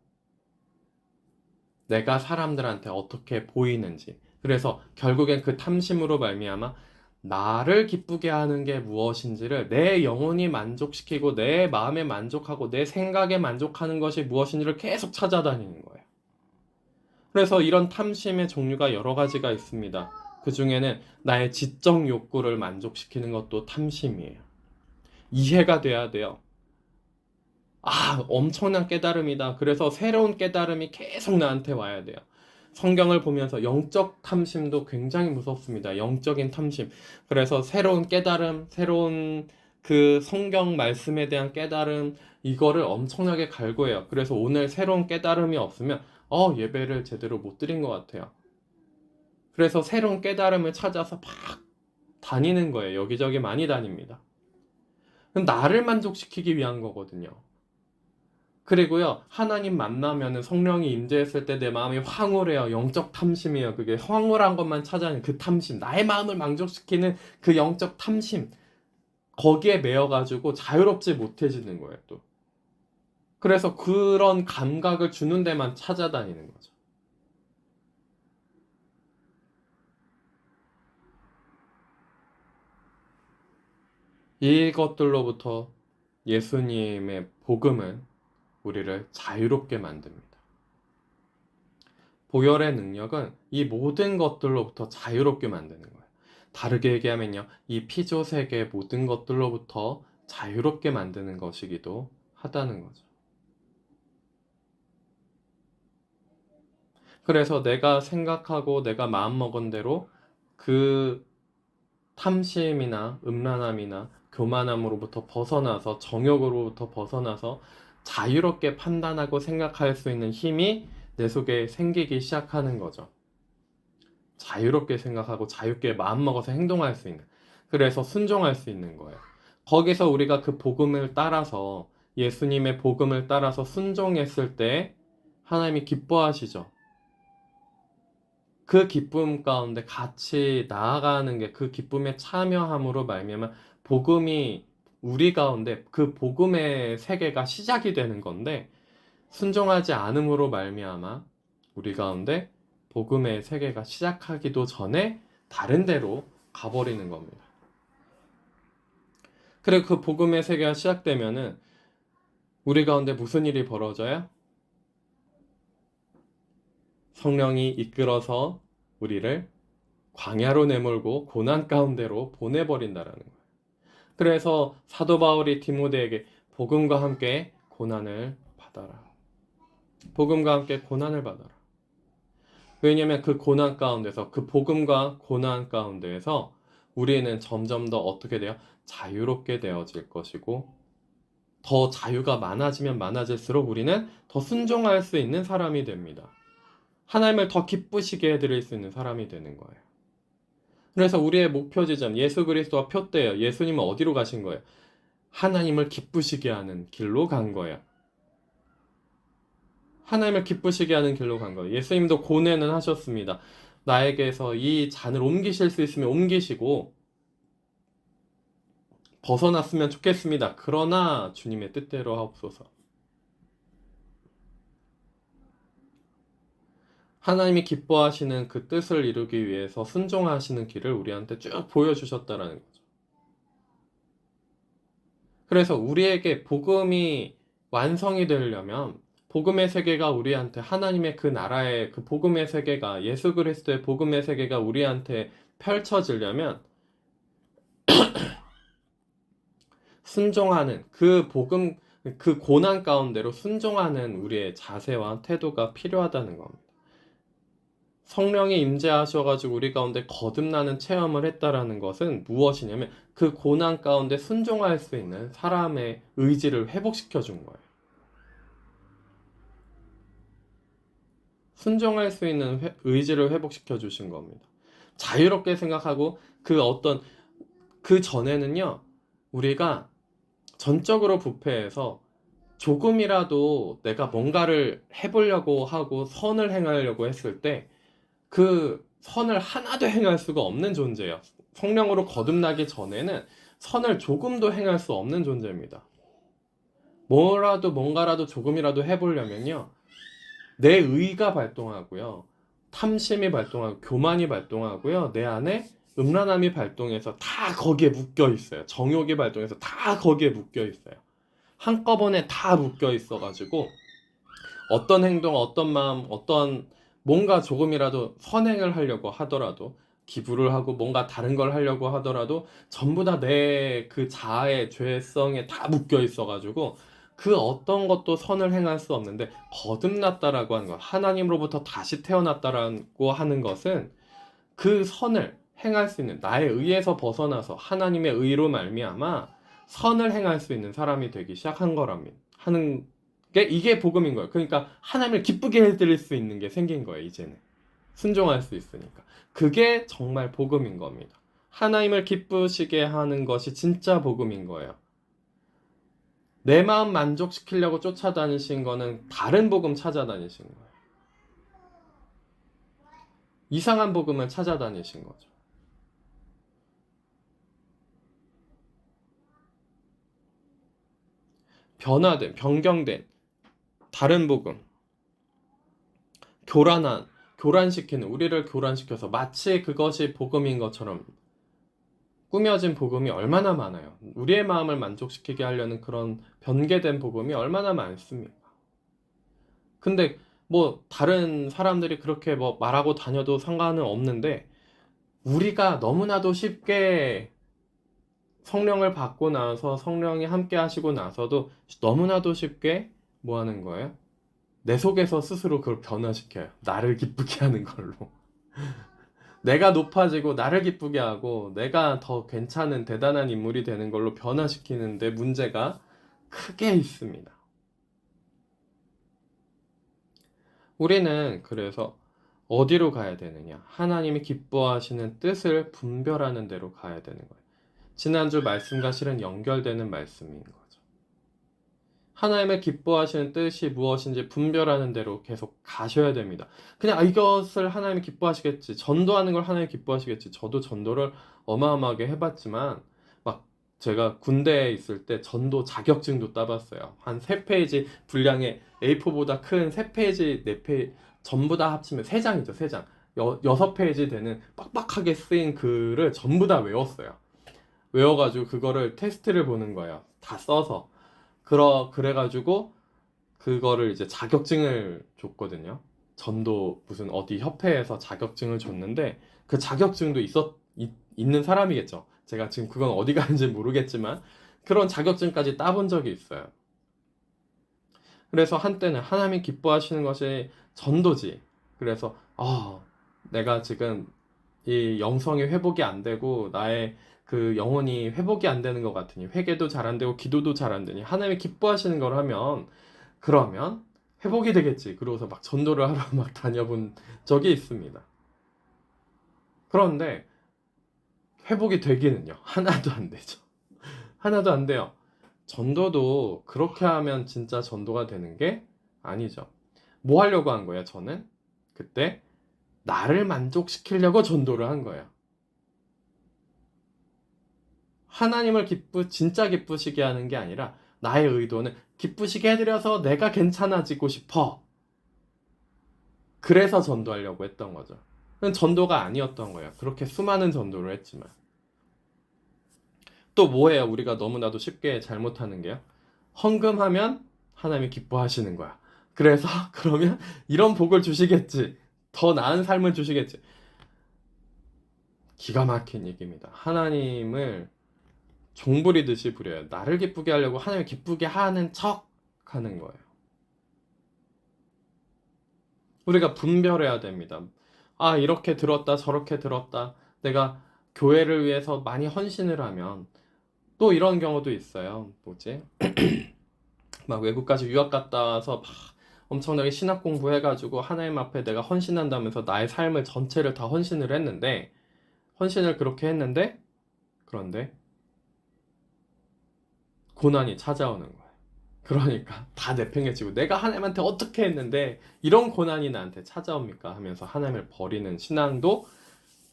내가 사람들한테 어떻게 보이는지. 그래서 결국엔 그 탐심으로 말미암아 나를 기쁘게 하는 게 무엇인지를 내 영혼이 만족시키고 내 마음에 만족하고 내 생각에 만족하는 것이 무엇인지를 계속 찾아다니는 거예요. 그래서 이런 탐심의 종류가 여러 가지가 있습니다. 그 중에는 나의 지적 욕구를 만족시키는 것도 탐심이에요. 이해가 돼야 돼요. 엄청난 깨달음이다. 그래서 새로운 깨달음이 계속 나한테 와야 돼요. 성경을 보면서 영적 탐심도 굉장히 무섭습니다. 영적인 탐심. 그래서 새로운 깨달음, 새로운 그 성경 말씀에 대한 깨달음, 이거를 엄청나게 갈구해요. 그래서 오늘 새로운 깨달음이 없으면, 예배를 제대로 못 드린 것 같아요. 그래서 새로운 깨달음을 찾아서 막 다니는 거예요. 여기저기 많이 다닙니다. 그럼 나를 만족시키기 위한 거거든요. 그리고요, 하나님 만나면은 성령이 임재했을 때 내 마음이 황홀해요. 영적 탐심이에요. 그게 황홀한 것만 찾아내는 그 탐심, 나의 마음을 만족시키는 그 영적 탐심, 거기에 매여가지고 자유롭지 못해지는 거예요, 또. 그래서 그런 감각을 주는 데만 찾아다니는 거죠. 이것들로부터 예수님의 복음은 우리를 자유롭게 만듭니다. 보혈의 능력은 이 모든 것들로부터 자유롭게 만드는 거예요. 다르게 얘기하면요, 이 피조세계의 모든 것들로부터 자유롭게 만드는 것이기도 하다는 거죠. 그래서 내가 생각하고 내가 마음먹은 대로 그 탐심이나 음란함이나 교만함으로부터 벗어나서 정욕으로부터 벗어나서 자유롭게 판단하고 생각할 수 있는 힘이 내 속에 생기기 시작하는 거죠. 자유롭게 생각하고 자유롭게 마음먹어서 행동할 수 있는, 그래서 순종할 수 있는 거예요. 거기서 우리가 그 복음을 따라서, 예수님의 복음을 따라서 순종했을 때 하나님이 기뻐하시죠. 그 기쁨 가운데 같이 나아가는 게 그 기쁨에 참여함으로 말미암아 복음이 우리 가운데 그 복음의 세계가 시작이 되는 건데 순종하지 않음으로 말미암아 우리 가운데 복음의 세계가 시작하기도 전에 다른 데로 가버리는 겁니다. 그리고 그 복음의 세계가 시작되면은 우리 가운데 무슨 일이 벌어져요? 성령이 이끌어서 우리를 광야로 내몰고 고난 가운데로 보내버린다라는 거예요. 그래서 사도 바울이 디모데에게 복음과 함께 고난을 받아라. 복음과 함께 고난을 받아라. 왜냐하면 그 고난 가운데서 그 복음과 고난 가운데에서 우리는 점점 더 어떻게 돼요? 자유롭게 되어질 것이고 더 자유가 많아지면 많아질수록 우리는 더 순종할 수 있는 사람이 됩니다. 하나님을 더 기쁘시게 해드릴 수 있는 사람이 되는 거예요. 그래서 우리의 목표 지점, 예수 그리스도가 표대예요. 예수님은 어디로 가신 거예요? 하나님을 기쁘시게 하는 길로 간 거예요. 하나님을 기쁘시게 하는 길로 간 거예요. 예수님도 고뇌는 하셨습니다. 나에게서 이 잔을 옮기실 수 있으면 옮기시고 벗어났으면 좋겠습니다. 그러나 주님의 뜻대로 하옵소서. 하나님이 기뻐하시는 그 뜻을 이루기 위해서 순종하시는 길을 우리한테 쭉 보여주셨다라는 거죠. 그래서 우리에게 복음이 완성이 되려면 복음의 세계가 우리한테 하나님의 그 나라의 그 복음의 세계가 예수 그리스도의 복음의 세계가 우리한테 펼쳐지려면 순종하는 그 복음 그 고난 가운데로 순종하는 우리의 자세와 태도가 필요하다는 겁니다. 성령이 임재하셔가지고 우리 가운데 거듭나는 체험을 했다라는 것은 무엇이냐면 그 고난 가운데 순종할 수 있는 사람의 의지를 회복시켜 준 거예요. 순종할 수 있는 의지를 회복시켜 주신 겁니다. 자유롭게 생각하고 그 전에는요 우리가 전적으로 부패해서 조금이라도 내가 뭔가를 해보려고 하고 선을 행하려고 했을 때 그 선을 하나도 행할 수가 없는 존재예요. 성령으로 거듭나기 전에는 선을 조금도 행할 수 없는 존재입니다. 뭔가라도 조금이라도 해보려면요. 내 의가 발동하고요. 탐심이 발동하고 교만이 발동하고요. 내 안에 음란함이 발동해서 다 거기에 묶여 있어요. 정욕이 발동해서 다 거기에 묶여 있어요. 한꺼번에 다 묶여 있어가지고 어떤 행동, 어떤 마음, 어떤 뭔가 조금이라도 선행을 하려고 하더라도 기부를 하고 뭔가 다른 걸 하려고 하더라도 전부 다 내 그 자아의 죄성에 다 묶여 있어가지고 그 어떤 것도 선을 행할 수 없는데 거듭났다라고 하는 것, 하나님으로부터 다시 태어났다라고 하는 것은 그 선을 행할 수 있는 나의 의에서 벗어나서 하나님의 의로 말미암아 선을 행할 수 있는 사람이 되기 시작한 거랍니다. 하는 이게 복음인 거예요. 그러니까 하나님을 기쁘게 해드릴 수 있는 게 생긴 거예요. 이제는 순종할 수 있으니까 그게 정말 복음인 겁니다. 하나님을 기쁘시게 하는 것이 진짜 복음인 거예요. 내 마음 만족시키려고 쫓아다니신 거는 다른 복음 찾아다니신 거예요. 이상한 복음을 찾아다니신 거죠. 변화된, 변경된 다른 복음, 교란시키는, 우리를 교란시켜서 마치 그것이 복음인 것처럼 꾸며진 복음이 얼마나 많아요. 우리의 마음을 만족시키게 하려는 그런 변개된 복음이 얼마나 많습니까? 근데 뭐 다른 사람들이 그렇게 뭐 말하고 다녀도 상관은 없는데 우리가 너무나도 쉽게 성령을 받고 나서 성령이 함께 하시고 나서도 너무나도 쉽게 뭐 하는 거예요? 내 속에서 스스로 그걸 변화시켜요. 나를 기쁘게 하는 걸로. 내가 높아지고 나를 기쁘게 하고 내가 더 괜찮은 대단한 인물이 되는 걸로 변화시키는데 문제가 크게 있습니다. 우리는 그래서 어디로 가야 되느냐? 하나님이 기뻐하시는 뜻을 분별하는 데로 가야 되는 거예요. 지난주 말씀과 실은 연결되는 말씀인 거죠. 하나님의 기뻐하시는 뜻이 무엇인지 분별하는 대로 계속 가셔야 됩니다. 그냥 이것을 하나님이 기뻐하시겠지, 전도하는 걸 하나님이 기뻐하시겠지. 저도 전도를 어마어마하게 해봤지만 막 제가 군대에 있을 때 전도 자격증도 따봤어요. 한 3페이지 분량의 A4보다 큰 3페이지, 4페이지 전부 다 합치면 3장이죠, 3장. 6페이지 되는 빡빡하게 쓰인 글을 전부 다 외웠어요. 외워가지고 그거를 테스트를 보는 거예요. 다 써서. 그래가지고 그거를 이제 자격증을 줬거든요. 전도 무슨 어디 협회에서 자격증을 줬는데 그 자격증도 있는 사람이겠죠. 제가 지금 그건 어디 가는지 모르겠지만 그런 자격증까지 따본 적이 있어요. 그래서 한때는 하나님이 기뻐하시는 것이 전도지. 그래서 내가 지금 이 영성이 회복이 안 되고 나의 그 영혼이 회복이 안 되는 것 같으니, 회개도 잘 안 되고 기도도 잘 안 되니 하나님이 기뻐하시는 걸 하면 그러면 회복이 되겠지. 그러고서 막 전도를 하러 막 다녀본 적이 있습니다. 그런데 회복이 되기는요, 하나도 안 되죠. 하나도 안 돼요. 전도도 그렇게 하면 진짜 전도가 되는 게 아니죠. 뭐 하려고 한 거예요, 저는? 그때 나를 만족시키려고 전도를 한 거예요. 하나님을 진짜 기쁘시게 하는 게 아니라 나의 의도는 기쁘시게 해드려서 내가 괜찮아지고 싶어. 그래서 전도하려고 했던 거죠. 그건 전도가 아니었던 거예요. 그렇게 수많은 전도를 했지만. 또 뭐예요? 우리가 너무나도 쉽게 잘못하는 게요. 헌금하면 하나님이 기뻐하시는 거야. 그래서 그러면 이런 복을 주시겠지. 더 나은 삶을 주시겠지. 기가 막힌 얘기입니다. 하나님을 종부리듯이 부려요. 나를 기쁘게 하려고 하나님을 기쁘게 하는 척 하는 거예요. 우리가 분별해야 됩니다. 이렇게 들었다, 저렇게 들었다. 내가 교회를 위해서 많이 헌신을 하면 또 이런 경우도 있어요. 뭐지? 막 외국까지 유학 갔다 와서 막 엄청나게 신학 공부해가지고 하나님 앞에 내가 헌신한다면서 나의 삶을 전체를 다 헌신을 했는데, 그런데 고난이 찾아오는 거예요. 그러니까 다 내팽개치고 내가 하나님한테 어떻게 했는데 이런 고난이 나한테 찾아옵니까 하면서 하나님을 버리는 신앙도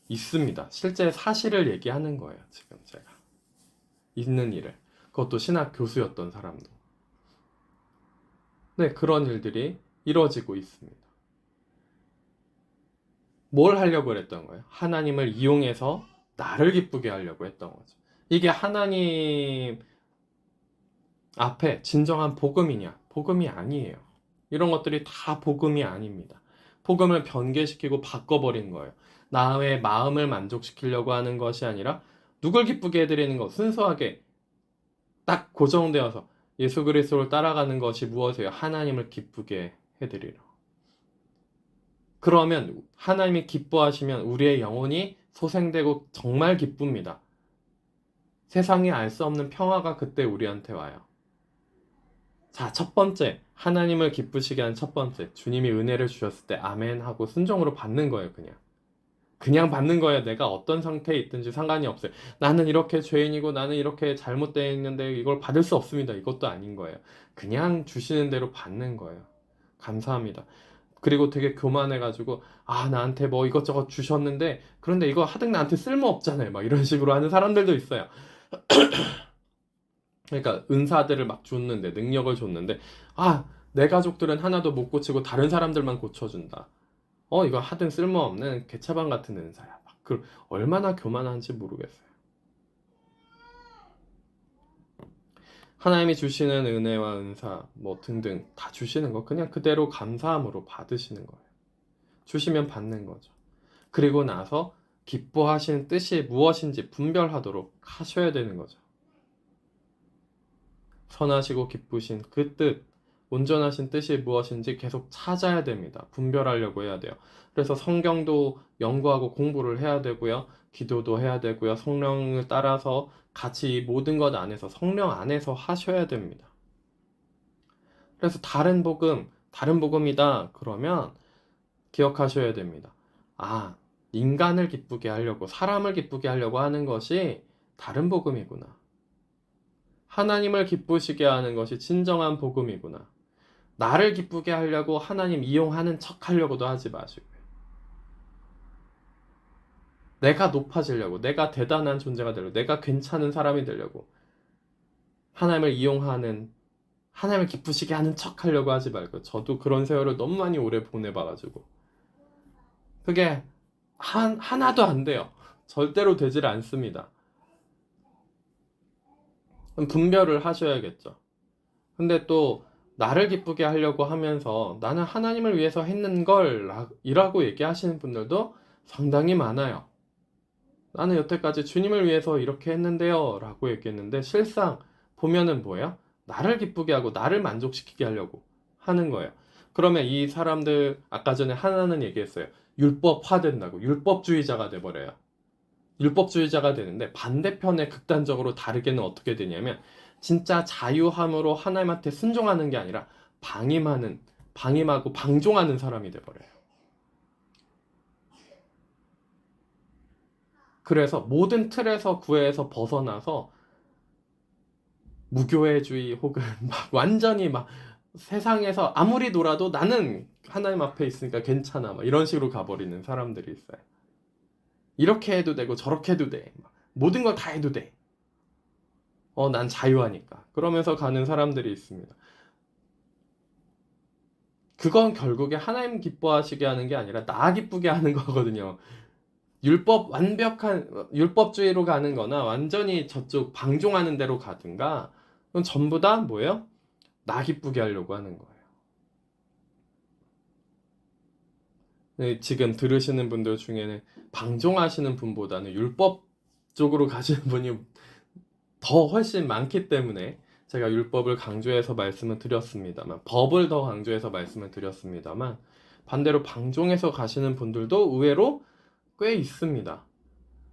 있습니다. 실제 사실을 얘기하는 거예요. 지금 제가 있는 일을, 그것도 신학 교수였던 사람도. 네, 그런 일들이 이루어지고 있습니다. 뭘 하려고 그랬던 거예요? 하나님을 이용해서 나를 기쁘게 하려고 했던 거죠. 이게 하나님 앞에 진정한 복음이냐? 복음이 아니에요. 이런 것들이 다 복음이 아닙니다. 복음을 변개시키고 바꿔버린 거예요. 나의 마음을 만족시키려고 하는 것이 아니라 누굴 기쁘게 해드리는 것, 순수하게 딱 고정되어서 예수 그리스도를 따라가는 것이 무엇이에요? 하나님을 기쁘게 해드리러. 그러면 하나님이 기뻐하시면 우리의 영혼이 소생되고 정말 기쁩니다. 세상이 알 수 없는 평화가 그때 우리한테 와요. 자, 첫 번째, 하나님을 기쁘시게 한 첫 번째, 주님이 은혜를 주셨을 때 아멘 하고 순종으로 받는 거예요. 그냥 받는 거예요. 내가 어떤 상태에 있든지 상관이 없어요. 나는 이렇게 죄인이고 나는 이렇게 잘못되어 있는데 이걸 받을 수 없습니다. 이것도 아닌 거예요. 그냥 주시는 대로 받는 거예요. 감사합니다. 그리고 되게 교만해가지고 나한테 뭐 이것저것 주셨는데 그런데 이거 하등 나한테 쓸모 없잖아요. 막 이런 식으로 하는 사람들도 있어요. 그러니까 은사들을 막 줬는데, 능력을 줬는데 내 가족들은 하나도 못 고치고 다른 사람들만 고쳐준다. 이거 하등 쓸모없는 개차반 같은 은사야. 얼마나 교만한지 모르겠어요. 하나님이 주시는 은혜와 은사 뭐 등등 다 주시는 거 그냥 그대로 감사함으로 받으시는 거예요. 주시면 받는 거죠. 그리고 나서 기뻐하시는 뜻이 무엇인지 분별하도록 하셔야 되는 거죠. 선하시고 기쁘신 그 뜻, 온전하신 뜻이 무엇인지 계속 찾아야 됩니다. 분별하려고 해야 돼요. 그래서 성경도 연구하고 공부를 해야 되고요. 기도도 해야 되고요. 성령을 따라서 같이 이 모든 것 안에서, 성령 안에서 하셔야 됩니다. 그래서 다른 복음이다. 그러면 기억하셔야 됩니다. 인간을 기쁘게 하려고, 사람을 기쁘게 하려고 하는 것이 다른 복음이구나. 하나님을 기쁘시게 하는 것이 진정한 복음이구나. 나를 기쁘게 하려고 하나님 이용하는 척 하려고도 하지 마시고요. 내가 높아지려고, 내가 대단한 존재가 되려고, 내가 괜찮은 사람이 되려고 하나님을 이용하는, 하나님을 기쁘시게 하는 척 하려고 하지 말고. 저도 그런 세월을 너무 많이 오래 보내봐가지고 그게 하나도 안 돼요. 절대로 되질 않습니다. 분별을 하셔야겠죠. 근데 또 나를 기쁘게 하려고 하면서 나는 하나님을 위해서 했는 걸 이라고 얘기하시는 분들도 상당히 많아요. 나는 여태까지 주님을 위해서 이렇게 했는데요 라고 얘기했는데, 실상 보면은 뭐예요? 나를 기쁘게 하고 나를 만족시키게 하려고 하는 거예요. 그러면 이 사람들, 아까 전에 하나는 얘기했어요. 율법화된다고, 율법주의자가 돼버려요. 율법주의자가 되는데, 반대편에 극단적으로 다르게는 어떻게 되냐면, 진짜 자유함으로 하나님한테 순종하는 게 아니라 방임하고 방종하는 사람이 돼버려요. 그래서 모든 틀에서 구애에서 벗어나서 무교회주의 혹은 막 완전히 막 세상에서 아무리 놀아도 나는 하나님 앞에 있으니까 괜찮아, 막 이런 식으로 가버리는 사람들이 있어요. 이렇게 해도 되고 저렇게 해도 돼, 모든 걸 다 해도 돼, 난 자유하니까, 그러면서 가는 사람들이 있습니다. 그건 결국에 하나님 기뻐하시게 하는 게 아니라 나 기쁘게 하는 거거든요. 완벽한 율법주의로 가는 거나 완전히 저쪽 방종하는 대로 가든가, 그건 전부 다 뭐예요? 나 기쁘게 하려고 하는 거예요. 네, 지금 들으시는 분들 중에는 방종하시는 분보다는 율법 쪽으로 가시는 분이 더 훨씬 많기 때문에 제가 율법을 강조해서 말씀을 드렸습니다만, 법을 더 강조해서 말씀을 드렸습니다만, 반대로 방종해서 가시는 분들도 의외로 꽤 있습니다.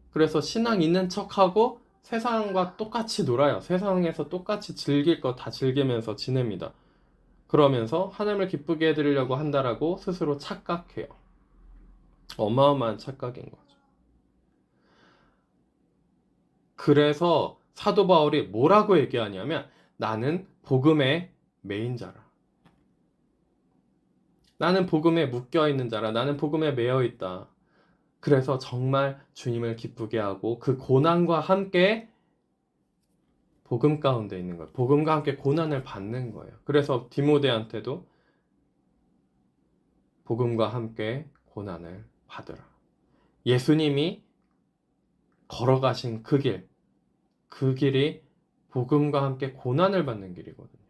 그래서 신앙 있는 척하고 세상과 똑같이 놀아요. 세상에서 똑같이 즐길 거 다 즐기면서 지냅니다. 그러면서 하나님을 기쁘게 해드리려고 한다라고 스스로 착각해요. 어마어마한 착각인 거죠. 그래서 사도 바울이 뭐라고 얘기하냐면, 나는 복음의 메인자라, 나는 복음에 묶여있는 자라, 나는 복음에 매여있다. 그래서 정말 주님을 기쁘게 하고 그 고난과 함께 복음 가운데 있는 거예요. 복음과 함께 고난을 받는 거예요. 그래서 디모데한테도 복음과 함께 고난을 받으라. 예수님이 걸어가신 그 길이 복음과 함께 고난을 받는 길이거든요.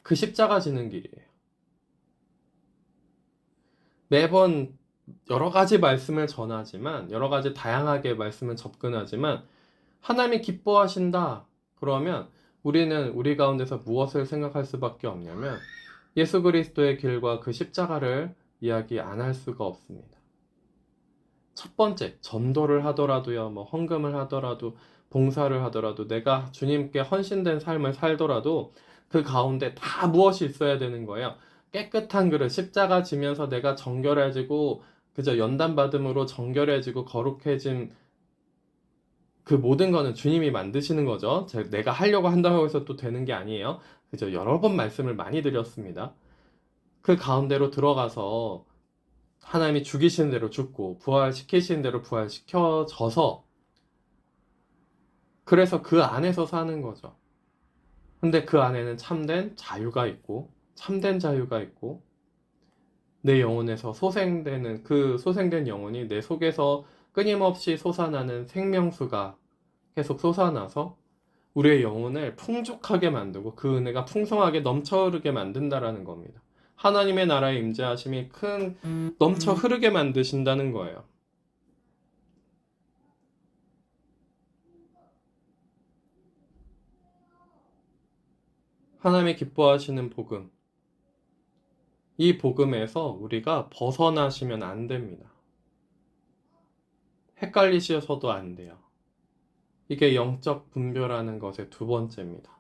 그 십자가 지는 길이에요. 매번 여러 가지 말씀을 전하지만, 여러 가지 다양하게 말씀을 접근하지만, 하나님이 기뻐하신다 그러면 우리는 우리 가운데서 무엇을 생각할 수밖에 없냐면, 예수 그리스도의 길과 그 십자가를 이야기 안 할 수가 없습니다. 첫 번째, 전도를 하더라도요, 뭐 헌금을 하더라도, 봉사를 하더라도, 내가 주님께 헌신된 삶을 살더라도 그 가운데 다 무엇이 있어야 되는 거예요? 깨끗한 그릇, 십자가 지면서 내가 정결해지고, 그저 연단받음으로 정결해지고 거룩해진 그 모든 거는 주님이 만드시는 거죠. 내가 하려고 한다고 해서 또 되는 게 아니에요. 그죠? 여러 번 말씀을 많이 드렸습니다. 그 가운데로 들어가서 하나님이 죽이시는 대로 죽고 부활시키시는 대로 부활시켜져서, 그래서 그 안에서 사는 거죠. 근데 그 안에는 참된 자유가 있고, 참된 자유가 있고, 내 영혼에서 소생되는 그 소생된 영혼이 내 속에서 끊임없이 솟아나는 생명수가 계속 솟아나서 우리의 영혼을 풍족하게 만들고 그 은혜가 풍성하게 넘쳐 흐르게 만든다라는 겁니다. 하나님의 나라의 임재하심이 넘쳐 흐르게 만드신다는 거예요. 하나님이 기뻐하시는 복음, 이 복음에서 우리가 벗어나시면 안 됩니다. 헷갈리셔서도 안 돼요. 이게 영적 분별하는 것의 두 번째입니다.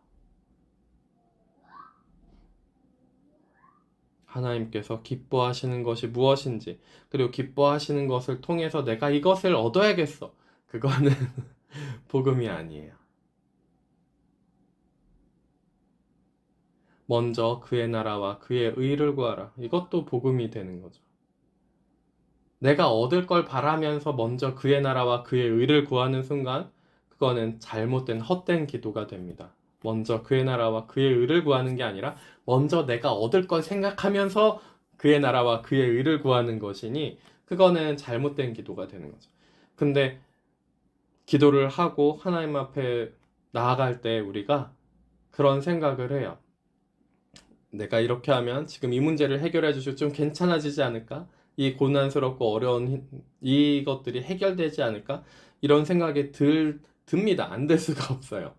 하나님께서 기뻐하시는 것이 무엇인지, 그리고 기뻐하시는 것을 통해서 내가 이것을 얻어야겠어, 그거는 복음이 아니에요. 먼저 그의 나라와 그의 의를 구하라. 이것도 복음이 되는 거죠. 내가 얻을 걸 바라면서 먼저 그의 나라와 그의 의를 구하는 순간 그거는 잘못된 헛된 기도가 됩니다. 먼저 그의 나라와 그의 의를 구하는 게 아니라 먼저 내가 얻을 걸 생각하면서 그의 나라와 그의 의를 구하는 것이니 그거는 잘못된 기도가 되는 거죠. 근데 기도를 하고 하나님 앞에 나아갈 때 우리가 그런 생각을 해요. 내가 이렇게 하면 지금 이 문제를 해결해 주시고 좀 괜찮아지지 않을까? 이 고난스럽고 어려운 이것들이 해결되지 않을까? 이런 생각이 듭니다. 안 될 수가 없어요.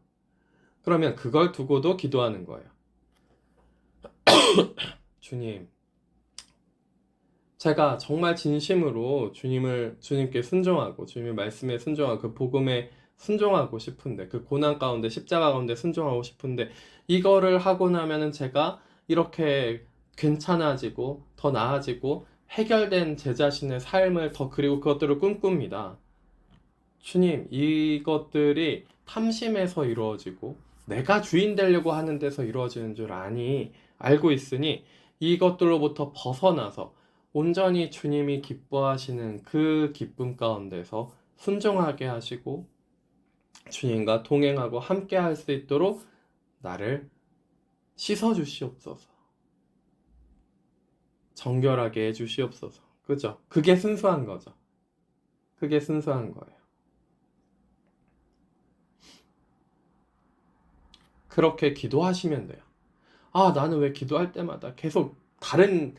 그러면 그걸 두고도 기도하는 거예요. 주님, 제가 정말 진심으로 주님께 순종하고 주님의 말씀에 순종하고 그 복음에 순종하고 싶은데 그 고난 가운데 십자가 가운데 순종하고 싶은데 이거를 하고 나면은 제가 이렇게 괜찮아지고 더 나아지고 해결된 제 자신의 삶을 더 그리고 그것들을 꿈꿉니다. 주님, 이것들이 탐심에서 이루어지고 내가 주인 되려고 하는 데서 이루어지는 줄 알고 있으니 이것들로부터 벗어나서 온전히 주님이 기뻐하시는 그 기쁨 가운데서 순종하게 하시고 주님과 동행하고 함께 할 수 있도록 나를 씻어 주시옵소서. 정결하게 해 주시옵소서. 그죠? 그게 순수한 거죠. 그게 순수한 거예요. 그렇게 기도하시면 돼요. 아, 나는 왜 기도할 때마다 계속 다른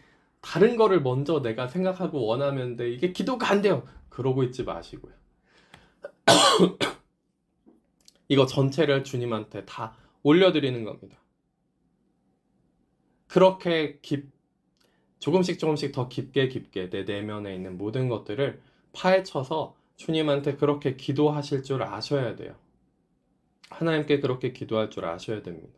거를 먼저 내가 생각하고 원하면 이게 기도가 안 돼요. 그러고 있지 마시고요. 이거 전체를 주님한테 다 올려드리는 겁니다. 그렇게 조금씩 더 깊게 내 내면에 있는 모든 것들을 파헤쳐서 주님한테 그렇게 기도하실 줄 아셔야 돼요. 하나님께 그렇게 기도할 줄 아셔야 됩니다.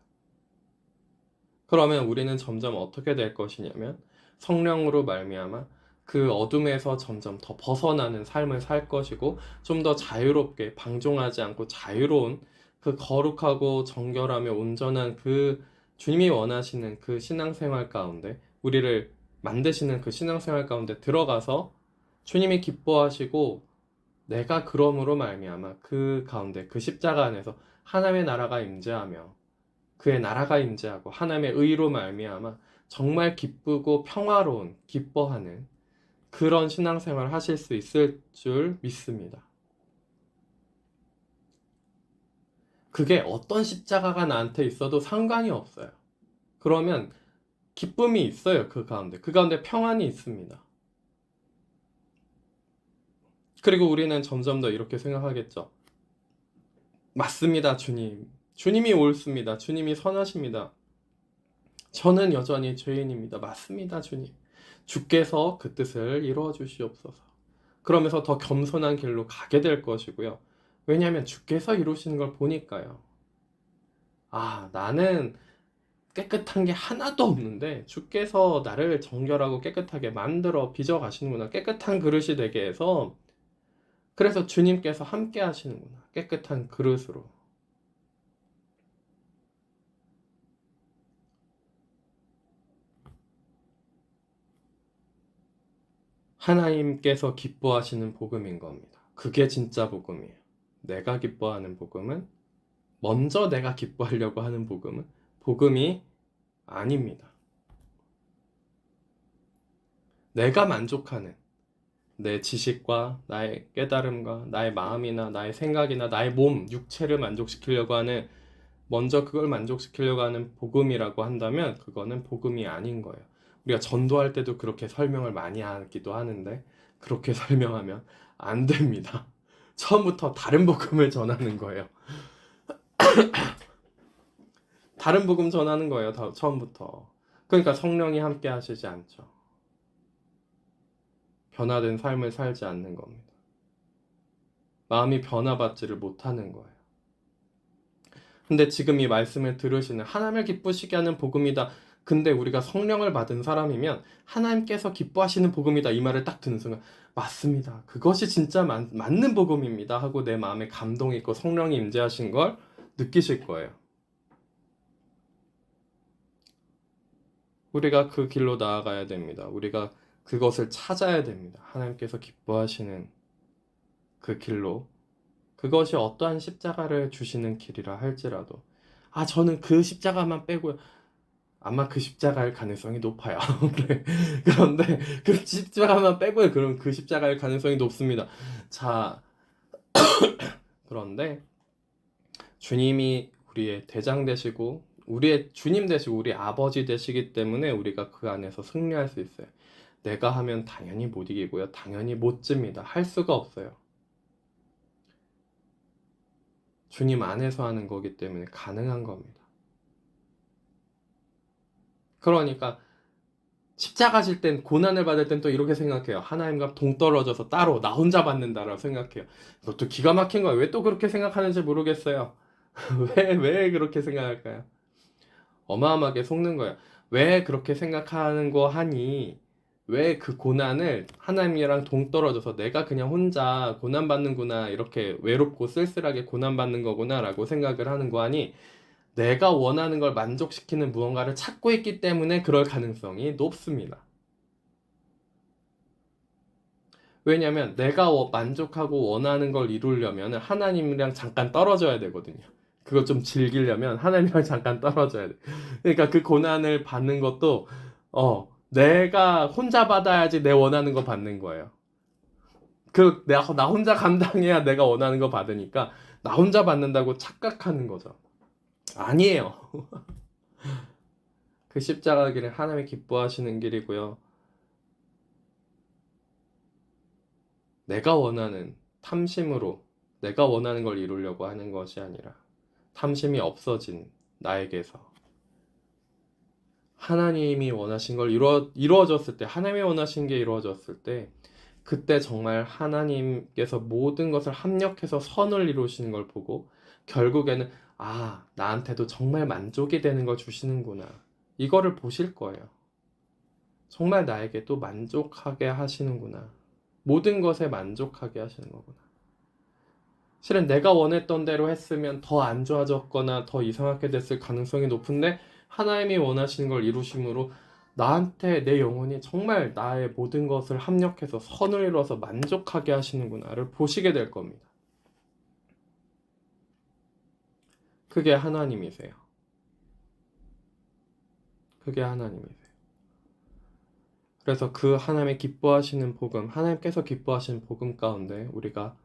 그러면 우리는 점점 어떻게 될 것이냐면 성령으로 말미암아 그 어둠에서 점점 더 벗어나는 삶을 살 것이고 좀 더 자유롭게 방종하지 않고 자유로운 그 거룩하고 정결하며 온전한 그 주님이 원하시는 그 신앙생활 가운데 우리를 만드시는 그 신앙생활 가운데 들어가서 주님이 기뻐하시고 내가 그러므로 말미암아 그 가운데 그 십자가 안에서 하나님의 나라가 임재하며 그의 나라가 임재하고 하나님의 의로 말미암아 정말 기쁘고 평화로운 기뻐하는 그런 신앙생활을 하실 수 있을 줄 믿습니다. 그게 어떤 십자가가 나한테 있어도 상관이 없어요. 그러면 기쁨이 있어요. 그 가운데 평안이 있습니다. 그리고 우리는 점점 더 이렇게 생각하겠죠. 맞습니다, 주님. 주님이 옳습니다. 주님이 선하십니다. 저는 여전히 죄인입니다. 맞습니다, 주님. 주께서 그 뜻을 이루어 주시옵소서. 그러면서 더 겸손한 길로 가게 될 것이고요. 왜냐하면 주께서 이루시는 걸 보니까요. 아, 나는 깨끗한 게 하나도 없는데 주께서 나를 정결하고 깨끗하게 만들어 빚어 가시는구나. 깨끗한 그릇이 되게 해서 그래서 주님께서 함께 하시는구나. 깨끗한 그릇으로. 하나님께서 기뻐하시는 복음인 겁니다. 그게 진짜 복음이에요. 내가 기뻐하는 복음은 먼저 내가 기뻐하려고 하는 복음은 복음이 아닙니다. 내가 만족하는 내 지식과 나의 깨달음과 나의 마음이나 나의 생각이나 나의 몸, 육체를 만족시키려고 하는 먼저 그걸 만족시키려고 하는 복음이라고 한다면 그거는 복음이 아닌 거예요. 우리가 전도할 때도 그렇게 설명을 많이 하기도 하는데 그렇게 설명하면 안 됩니다. 처음부터 다른 복음을 전하는 거예요. 다른 복음 전하는 거예요. 처음부터. 그러니까 성령이 함께 하시지 않죠. 변화된 삶을 살지 않는 겁니다. 마음이 변화받지를 못하는 거예요. 근데 지금 이 말씀을 들으시는 하나님을 기쁘시게 하는 복음이다. 근데 우리가 성령을 받은 사람이면 하나님께서 기뻐하시는 복음이다. 이 말을 딱 듣는 순간 맞습니다. 그것이 진짜 맞는 복음입니다. 하고 내 마음에 감동이 있고 성령이 임재하신 걸 느끼실 거예요. 우리가 그 길로 나아가야 됩니다. 우리가 그것을 찾아야 됩니다. 하나님께서 기뻐하시는 그 길로. 그것이 어떠한 십자가를 주시는 길이라 할지라도, 저는 그 십자가만 빼고요. 아마 그 십자가일 가능성이 높아요. 네. 그런데 그 십자가만 빼고요. 그럼 그 십자가일 가능성이 높습니다. 자, 그런데 주님이 우리의 대장 되시고 우리의 주님 되시고 우리 아버지 되시기 때문에 우리가 그 안에서 승리할 수 있어요. 내가 하면 당연히 못 이기고요. 당연히 못 집니다. 할 수가 없어요. 주님 안에서 하는 거기 때문에 가능한 겁니다. 그러니까 십자가 질 땐, 고난을 받을 땐 또 이렇게 생각해요. 하나님과 동떨어져서 따로 나 혼자 받는다라고 생각해요. 그것도 기가 막힌 거예요. 왜 또 그렇게 생각하는지 모르겠어요. 왜 그렇게 생각할까요? 어마어마하게 속는 거예요. 왜 그렇게 생각하는 거 하니? 왜 그 고난을 하나님이랑 동떨어져서 내가 그냥 혼자 고난받는구나, 이렇게 외롭고 쓸쓸하게 고난받는 거구나 라고 생각을 하는 거 하니, 내가 원하는 걸 만족시키는 무언가를 찾고 있기 때문에 그럴 가능성이 높습니다. 왜냐면 내가 만족하고 원하는 걸 이루려면 하나님이랑 잠깐 떨어져야 되거든요. 그거 좀 즐기려면 하나님이랑 잠깐 떨어져야 돼. 그러니까 그 고난을 받는 것도 내가 혼자 받아야지 내 원하는 거 받는 거예요. 나 혼자 감당해야 내가 원하는 거 받으니까 나 혼자 받는다고 착각하는 거죠. 아니에요. 그 십자가 길은 하나님이 기뻐하시는 길이고요. 내가 원하는 탐심으로 내가 원하는 걸 이루려고 하는 것이 아니라 탐심이 없어진 나에게서 하나님이 원하신 걸 이루어졌을 때, 하나님이 원하신 게 이루어졌을 때, 그때 정말 하나님께서 모든 것을 합력해서 선을 이루시는 걸 보고 결국에는 나한테도 정말 만족이 되는 걸 주시는구나, 이거를 보실 거예요. 정말 나에게 또 만족하게 하시는구나, 모든 것에 만족하게 하시는 거구나. 실은 내가 원했던 대로 했으면 더 안 좋아졌거나 더 이상하게 됐을 가능성이 높은데, 하나님이 원하시는 걸 이루심으로 나한테 내 영혼이 정말 나의 모든 것을 합력해서 선을 이루어서 만족하게 하시는구나를 보시게 될 겁니다. 그게 하나님이세요. 그게 하나님이세요. 그래서 그 하나님의 기뻐하시는 복음, 하나님께서 기뻐하시는 복음 가운데 우리가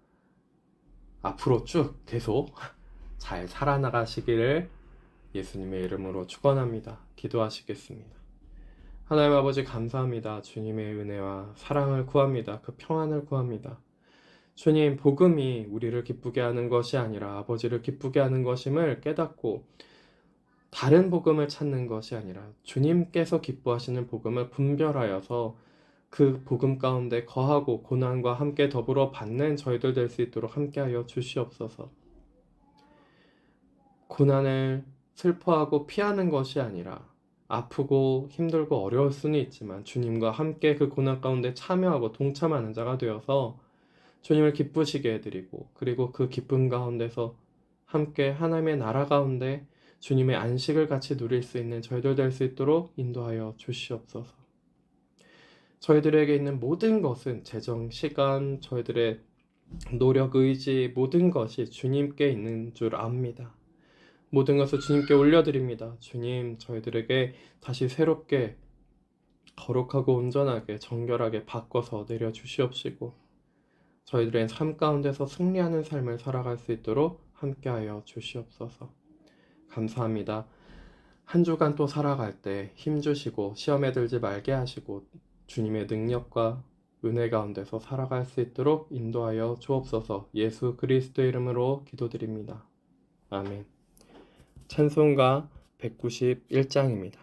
앞으로 쭉 계속 잘 살아나가시기를 예수님의 이름으로 축원합니다. 기도하시겠습니다. 하나님 아버지, 감사합니다. 주님의 은혜와 사랑을 구합니다. 그 평안을 구합니다. 주님, 복음이 우리를 기쁘게 하는 것이 아니라 아버지를 기쁘게 하는 것임을 깨닫고 다른 복음을 찾는 것이 아니라 주님께서 기뻐하시는 복음을 분별하여서 그 복음 가운데 거하고 고난과 함께 더불어 받는 저희들 될 수 있도록 함께하여 주시옵소서. 고난을 슬퍼하고 피하는 것이 아니라 아프고 힘들고 어려울 수는 있지만 주님과 함께 그 고난 가운데 참여하고 동참하는 자가 되어서 주님을 기쁘시게 해드리고, 그리고 그 기쁨 가운데서 함께 하나님의 나라 가운데 주님의 안식을 같이 누릴 수 있는 저희들 될 수 있도록 인도하여 주시옵소서. 저희들에게 있는 모든 것은 재정, 시간, 저희들의 노력, 의지, 모든 것이 주님께 있는 줄 압니다. 모든 것을 주님께 올려드립니다. 주님, 저희들에게 다시 새롭게 거룩하고 온전하게 정결하게 바꿔서 내려주시옵시고 저희들의 삶 가운데서 승리하는 삶을 살아갈 수 있도록 함께하여 주시옵소서. 감사합니다. 한 주간 또 살아갈 때 힘주시고 시험에 들지 말게 하시고 주님의 능력과 은혜 가운데서 살아갈 수 있도록 인도하여 주옵소서. 예수 그리스도의 이름으로 기도드립니다. 아멘. 찬송가 191장입니다.